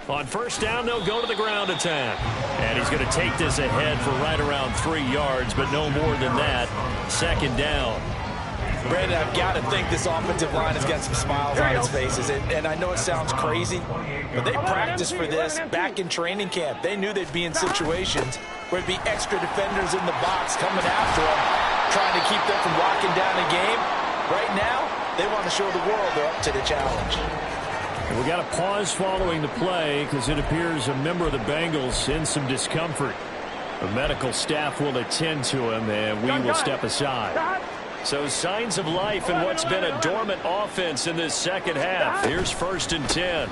[SPEAKER 2] On 1st down, they'll go to the ground attack. And he's going to take this ahead for right around 3 yards, but no more than that. 2nd down.
[SPEAKER 4] Brandon, I've got to think this offensive line has got some smiles on its faces. And I know it sounds crazy, but they practiced for this back in training camp. They knew they'd be in situations where there'd be extra defenders in the box coming after them, trying to keep them from locking down the game. Right now, they want to show the world they're up to the challenge.
[SPEAKER 3] We got a pause following the play because it appears a member of the Bengals in some discomfort. The medical staff will attend to him, and we will step aside.
[SPEAKER 2] So signs of life in what's been a dormant offense in this 2nd half. Here's 1st and 10.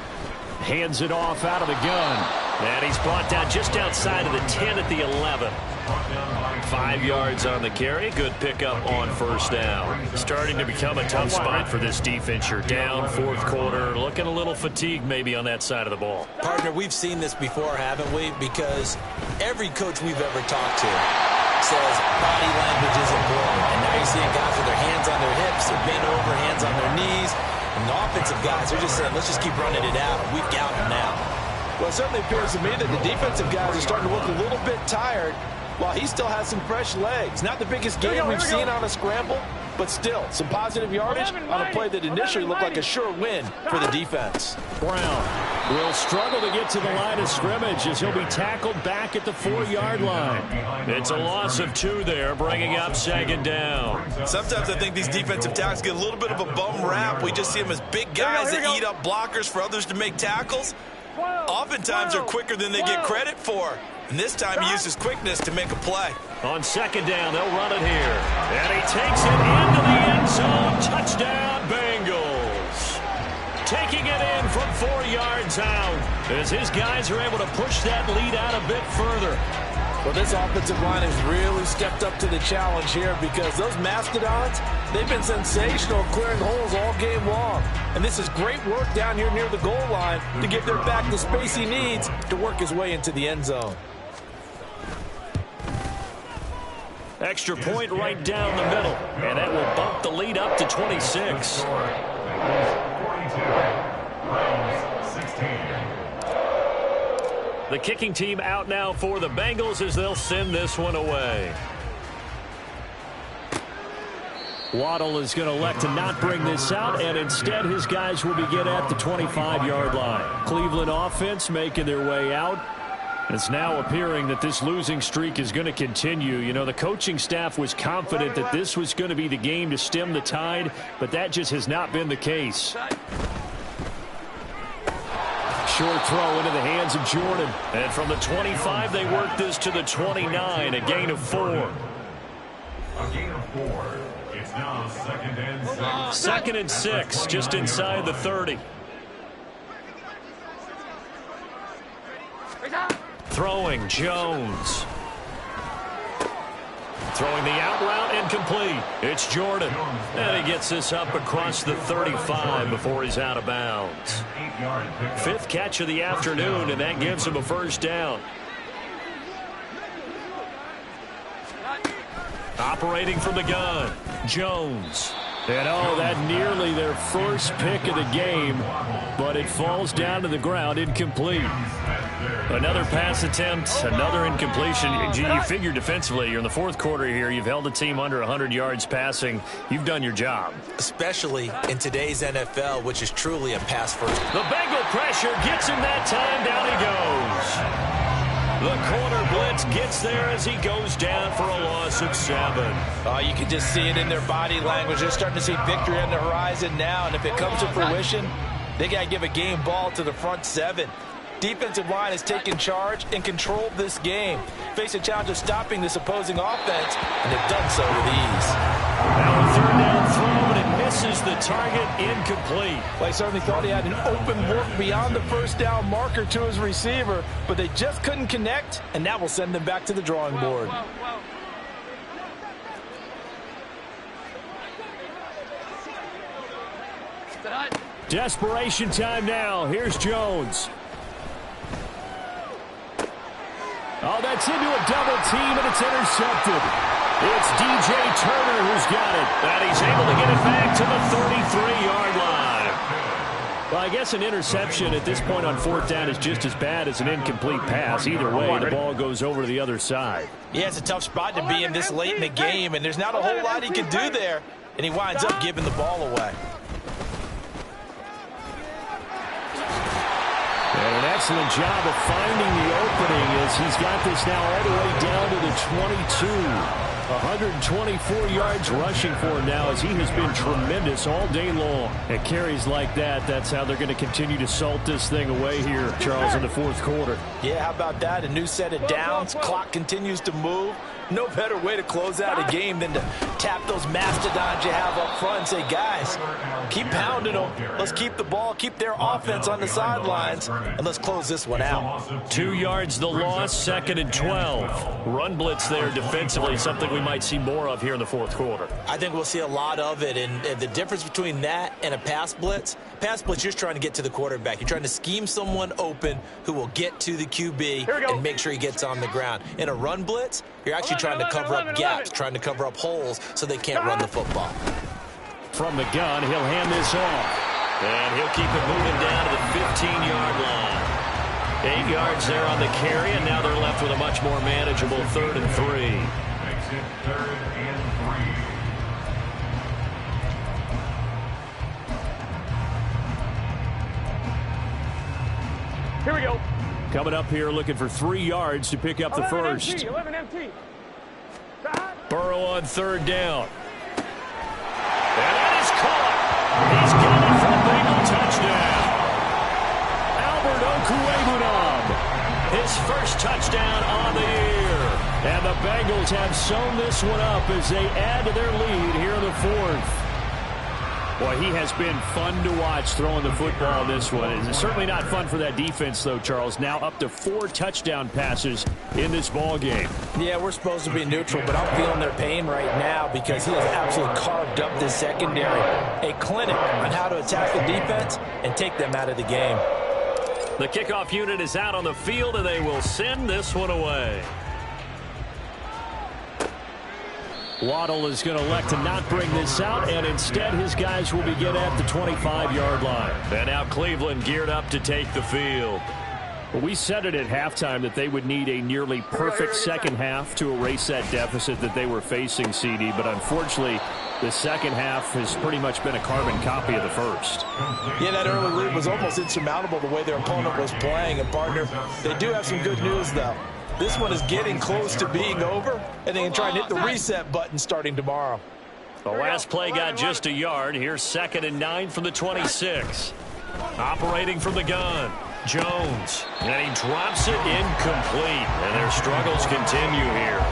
[SPEAKER 3] Hands it off out of the gun.
[SPEAKER 2] And he's brought down just outside of the 10 at the 11. 5 yards on the carry. Good pickup on first down. Starting to become a tough spot for this defense. You're down fourth quarter. Looking a little fatigued maybe on that side of the ball.
[SPEAKER 5] Partner, we've seen this before, haven't we? Because every coach we've ever talked to says body language is important. And now you're seeing guys with their hands on their hips, they're bent over, hands on their knees. And the offensive guys, they're just saying, let's just keep running it out. We've got them now.
[SPEAKER 4] Well, it certainly appears to me that the defensive guys are starting to look a little bit tired while he still has some fresh legs. Not the biggest game we've seen on a scramble, but still some positive yardage on a play that initially looked like a sure win for the defense.
[SPEAKER 3] Brown will struggle to get to the line of scrimmage as he'll be tackled back at the 4-yard line.
[SPEAKER 2] It's a loss of 2 there, bringing up second down.
[SPEAKER 9] Sometimes I think these defensive tackles get a little bit of a bum rap. We just see them as big guys that eat up blockers for others to make tackles. Oftentimes they're quicker than they get credit for. And this time he uses quickness to make a play.
[SPEAKER 2] On second down, they'll run it here. And he takes it into the end zone. Touchdown, Bengals. Taking it in from 4 yards out as his guys are able to push that lead out a bit further.
[SPEAKER 4] Well, this offensive line has really stepped up to the challenge here because those Mastodons, they've been sensational clearing holes all game long. And this is great work down here near the goal line to give their back the space he needs to work his way into the end zone.
[SPEAKER 2] Extra point right down the middle. And that will bump the lead up to 26. The kicking team out now for the Bengals as they'll send this one away.
[SPEAKER 3] Waddle is going to elect to not bring this out, and instead his guys will begin at the 25-yard line. Cleveland offense making their way out. It's now appearing that this losing streak is going to continue. You know, the coaching staff was confident that this was going to be the game to stem the tide, but that just has not been the case. Short throw into the hands of Jordan.
[SPEAKER 2] And from the 25, they work this to the 29, a gain of 4.
[SPEAKER 7] A gain of 4. It's now second and 6.
[SPEAKER 2] Second and 6, just inside the 30. Throwing, Jones. Throwing the out route, incomplete. It's Jordan. And he gets this up across the 35 before he's out of bounds. 5th catch of the afternoon, and that gives him a first down. Operating from the gun, Jones. And oh, that nearly their first pick of the game, but it falls down to the ground, incomplete. Another pass attempt, another incompletion. You figure defensively, you're in the fourth quarter here. You've held the team under 100 yards passing. You've done your job.
[SPEAKER 5] Especially in today's NFL, which is truly a pass-first.
[SPEAKER 2] The Bengal pressure gets him that time. Down he goes. The corner blitz gets there as he goes down for a loss of 7.
[SPEAKER 4] Oh, you can just see it in their body language. They're starting to see victory on the horizon now, and if it comes to fruition, they got to give a game ball to the front 7. Defensive line has taken charge and controlled this game. Face a challenge of stopping this opposing offense, and they've done so with ease.
[SPEAKER 2] Now a third down throw, and it misses the target, incomplete.
[SPEAKER 4] Well, I certainly thought he had an open look beyond the first down marker to his receiver, but they just couldn't connect, and that will send them back to the drawing board.
[SPEAKER 3] Desperation time now. Here's Jones. Oh, that's into a double team, and it's intercepted. It's DJ Turner who's got it.
[SPEAKER 2] And he's able to get it back to the 33-yard line.
[SPEAKER 3] Well, I guess an interception at this point on 4th down is just as bad as an incomplete pass. Either way, the ball goes over to the other side.
[SPEAKER 4] Yeah, it's a tough spot to be in this late in the game, and there's not a whole lot he can do there, and he winds up giving the ball away.
[SPEAKER 3] And an excellent job of finding the opening as he's got this now all the way down to the 22. 124 yards rushing for him now as he has been tremendous all day long. And carries like that, that's how they're going to continue to salt this thing away here, Charles, in the fourth quarter.
[SPEAKER 4] Yeah, how about that? A new set of downs. Clock continues to move. No better way to close out a game than to tap those mastodons you have up front and say, guys, keep pounding them. Let's keep the ball, keep their offense on the sidelines, and let's close this one out.
[SPEAKER 2] 2 yards the loss, 2nd and 12. Run blitz there defensively, something we might see more of here in the fourth quarter.
[SPEAKER 5] I think we'll see a lot of it, and the difference between that and a pass blitz, you're just trying to get to the quarterback. You're trying to scheme someone open who will get to the QB and make sure he gets on the ground. In a run blitz, you're actually trying to cover up gaps, trying to cover up holes so they can't run the football.
[SPEAKER 2] From the gun, he'll hand this off. And he'll keep it moving down to the 15-yard line. 8 yards there on the carry, and now they're left with a much more manageable 3rd and 3.
[SPEAKER 7] Makes it 3rd and 3.
[SPEAKER 6] Here we go.
[SPEAKER 3] Coming up here looking for 3 yards to pick up the first.
[SPEAKER 6] 11 MT.
[SPEAKER 3] Burrow on 3rd down. And that is caught. He's got it for a Bengal touchdown. Albert Okwuegbunam, his first touchdown on the year. And the Bengals have sewn this one up as they add to their lead here in the 4th. Boy, he has been fun to watch throwing the football in this one. It's certainly not fun for that defense, though, Charles. Now up to 4 touchdown passes in this ball game.
[SPEAKER 5] Yeah, we're supposed to be neutral, but I'm feeling their pain right now because he has absolutely carved up this secondary. A clinic on how to attack the defense and take them out of the game.
[SPEAKER 2] The kickoff unit is out on the field, and they will send this one away.
[SPEAKER 3] Waddle is going to elect to not bring this out, and instead his guys will begin at the 25-yard line.
[SPEAKER 2] And now Cleveland geared up to take the field.
[SPEAKER 3] Well, we said it at halftime that they would need a nearly perfect second half to erase that deficit that they were facing, CD, but unfortunately the second half has pretty much been a carbon copy of the first.
[SPEAKER 4] Yeah, that early lead was almost insurmountable the way their opponent was playing. And, partner, they do have some good news, though. This one is getting close to being over, and they can try and hit the reset button starting tomorrow.
[SPEAKER 2] The last play got just a yard. Here's 2nd and 9 from the 26. Operating from the gun, Jones. And he drops it incomplete. And their struggles continue here.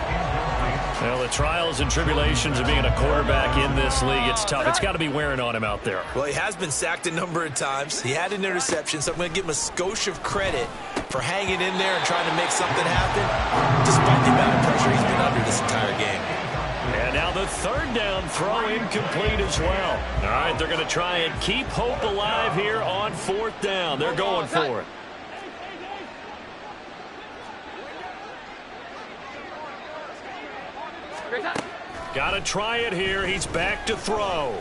[SPEAKER 2] Well, the trials and tribulations of being a quarterback in this league, it's tough. It's got to be wearing on him out there.
[SPEAKER 9] Well, he has been sacked a number of times. He had an interception, so I'm going to give him a skosh of credit for hanging in there and trying to make something happen, despite the amount of pressure he's been under this entire game.
[SPEAKER 2] And now the 3rd down throw incomplete as well. All right, they're going to try and keep hope alive here on 4th down. They're going for it. Got to try it here. He's back to throw.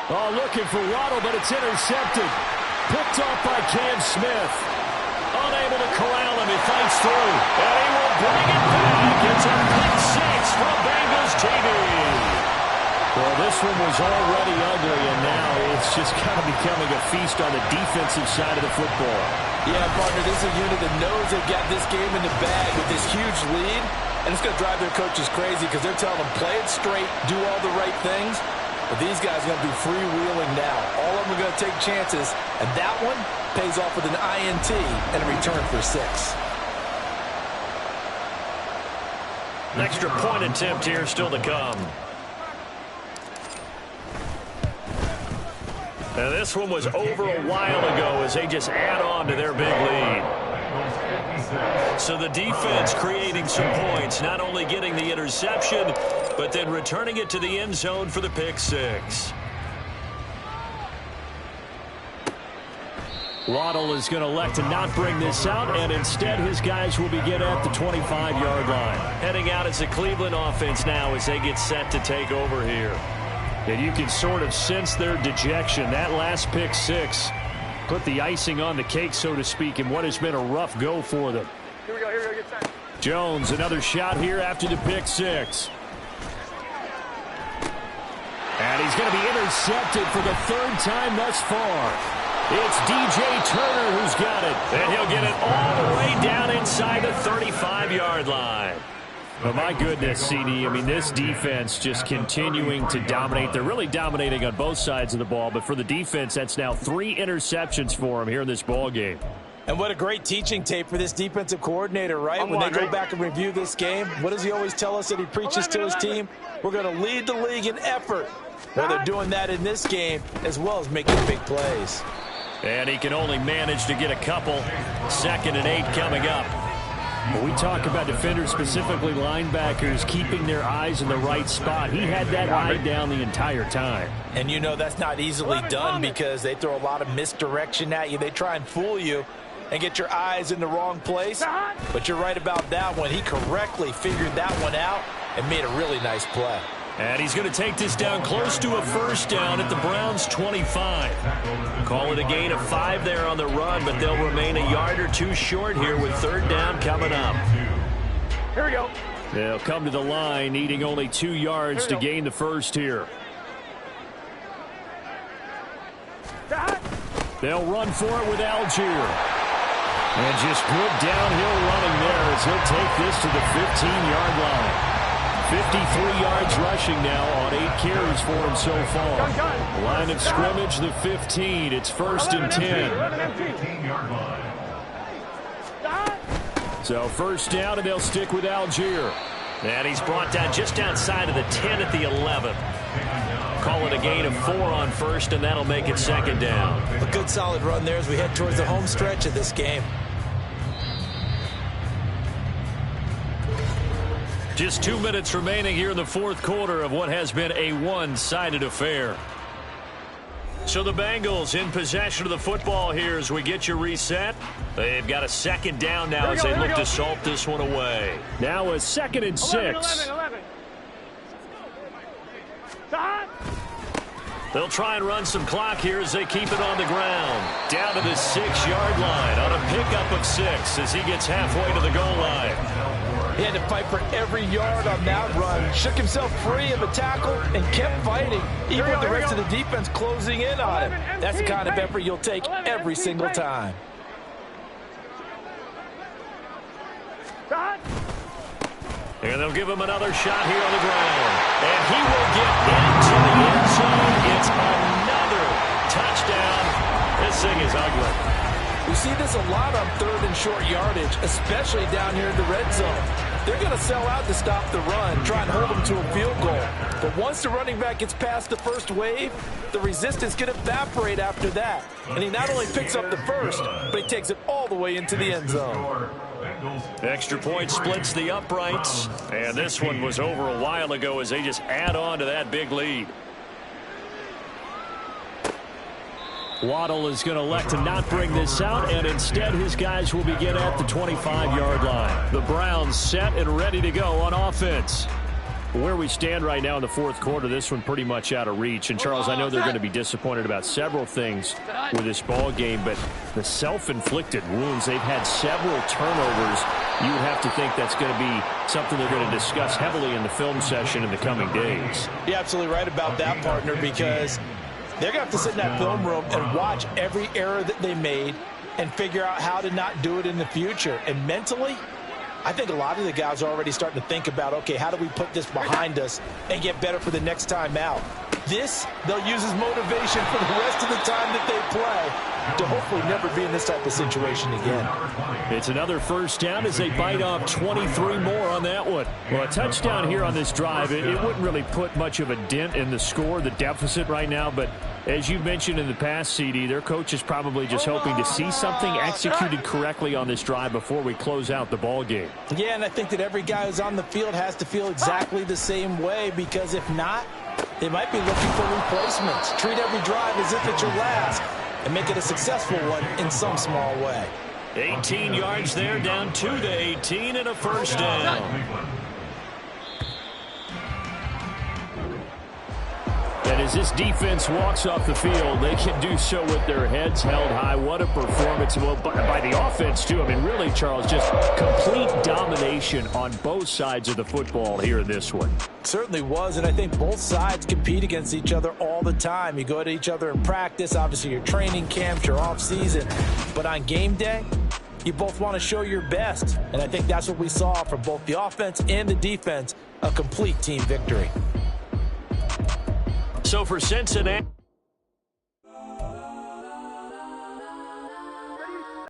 [SPEAKER 3] Oh, looking for Waddle, but it's intercepted. Picked off by Cam Smith.
[SPEAKER 2] Unable to corral him. He fights through. And he will bring it back. It's a pick 6 from Bengals TV.
[SPEAKER 3] Well, this one was already ugly, and now it's just kind of becoming a feast on the defensive side of the football.
[SPEAKER 4] Yeah, partner, this is a unit that knows they've got this game in the bag with this huge lead, and it's going to drive their coaches crazy because they're telling them play it straight, do all the right things. But these guys are going to be freewheeling now. All of them are going to take chances, and that one pays off with an INT and a return for 6.
[SPEAKER 2] An extra point attempt here still to come. Now this one was over a while ago as they just add on to their big lead. So the defense creating some points, not only getting the interception, but then returning it to the end zone for the pick 6.
[SPEAKER 3] Waddle is going to elect to not bring this out, and instead his guys will begin at the 25-yard line.
[SPEAKER 2] Heading out as the Cleveland offense now as they get set to take over here.
[SPEAKER 3] And you can sort of sense their dejection. That last pick 6 put the icing on the cake, so to speak, in what has been a rough go for them.
[SPEAKER 6] Here we go, get set.
[SPEAKER 3] Jones, another shot here after the pick 6. And he's going to be intercepted for the 3rd time thus far. It's DJ Turner who's got it.
[SPEAKER 2] And he'll get it all the way down inside the 35-yard line.
[SPEAKER 3] But my goodness, CD, I mean, this defense just continuing to dominate. They're really dominating on both sides of the ball, but for the defense, that's now 3 interceptions for them here in this ball game.
[SPEAKER 4] And what a great teaching tape for this defensive coordinator, right? When they go back and review this game, what does he always tell us that he preaches to his team? We're going to lead the league in effort. Well, they're doing that in this game as well as making big plays.
[SPEAKER 3] And he can only manage to get a couple. 2nd and 8 coming up. When we talk about defenders, specifically linebackers, keeping their eyes in the right spot, he had that eye down the entire time.
[SPEAKER 4] And you know that's not easily done because they throw a lot of misdirection at you. They try and fool you and get your eyes in the wrong place. But you're right about that one. He correctly figured that one out and made a really nice play.
[SPEAKER 3] And he's going to take this down close to a 1st down at the Browns' 25. Call it a gain of 5 there on the run, but they'll remain a yard or 2 short here with 3rd down coming up.
[SPEAKER 6] Here we go.
[SPEAKER 3] They'll come to the line, needing only 2 yards to gain the 1st here. They'll run for it with Algier. And just good downhill running there as he'll take this to the 15-yard line. 53 yards rushing now on 8 carries for him so far. Line of scrimmage, the 15. It's 1st and 10. So 1st down, and they'll stick with Algier. And he's brought down just outside of the 10 at the 11. Call it a gain of 4 on 1st, and that'll make it 2nd down.
[SPEAKER 4] A good solid run there as we head towards the home stretch of this game.
[SPEAKER 3] Just 2 minutes remaining here in the 4th quarter of what has been a one-sided affair. So the Bengals in possession of the football here as we get you reset. They've got a 2nd down now as they look to salt this one away. Now a 2nd and 6.
[SPEAKER 6] 11.
[SPEAKER 3] They'll try and run some clock here as they keep it on the ground. Down to the 6-yard line on a pickup of 6 as he gets halfway to the goal line.
[SPEAKER 4] He had to fight for every yard on that run. Shook himself free of the tackle and kept fighting, even with the rest of the defense closing in on him. That's the kind of effort you'll take every single time.
[SPEAKER 3] And they'll give him another shot here on the ground. And he will get into the end zone. It's another touchdown. This thing is ugly.
[SPEAKER 4] We see this a lot on 3rd and short yardage, especially down here in the red zone. They're going to sell out to stop the run, try and hold them to a field goal. But once the running back gets past the first wave, the resistance can evaporate after that. And he not only picks up the 1st, but he takes it all the way into the end zone.
[SPEAKER 3] Extra point splits the uprights. And this one was over a while ago as they just add on to that big lead. Waddle is going to elect to not bring this out, and instead his guys will begin at the 25-yard line. The Browns set and ready to go on offense. Where we stand right now in the 4th quarter, this one pretty much out of reach. And, Charles, I know they're going to be disappointed about several things with this ball game, but the self-inflicted wounds, they've had several turnovers. You would have to think that's going to be something they're going to discuss heavily in the film session in the coming days.
[SPEAKER 4] You're absolutely right about that, partner, because they're going to have to sit in that film room and watch every error that they made and figure out how to not do it in the future. And mentally, I think a lot of the guys are already starting to think about, okay, how do we put this behind us and get better for the next time out? This, they'll use as motivation for the rest of the time that they play to hopefully never be in this type of situation again.
[SPEAKER 3] It's another 1st down as they bite off 23 more on that one. Well, a touchdown here on this drive, it wouldn't really put much of a dent in the score, the deficit right now, but as you mentioned in the past, CD, their coach is probably just hoping to see something executed correctly on this drive before we close out the ball game.
[SPEAKER 4] Yeah, and I think that every guy who's on the field has to feel exactly the same way, because if not, they might be looking for replacements. Treat every drive as if it's your last and make it a successful one in some small way.
[SPEAKER 3] 18 yards there, down to the 18 and a 1st down. And as this defense walks off the field, they can do so with their heads held high. What a performance by the offense, too. I mean, really, Charles, just complete domination on both sides of the football here in this one.
[SPEAKER 4] Certainly was, and I think both sides compete against each other all the time. You go to each other in practice, obviously your training camps, your off-season. But on game day, you both want to show your best. And I think that's what we saw from both the offense and the defense, a complete team victory.
[SPEAKER 3] So for Cincinnati.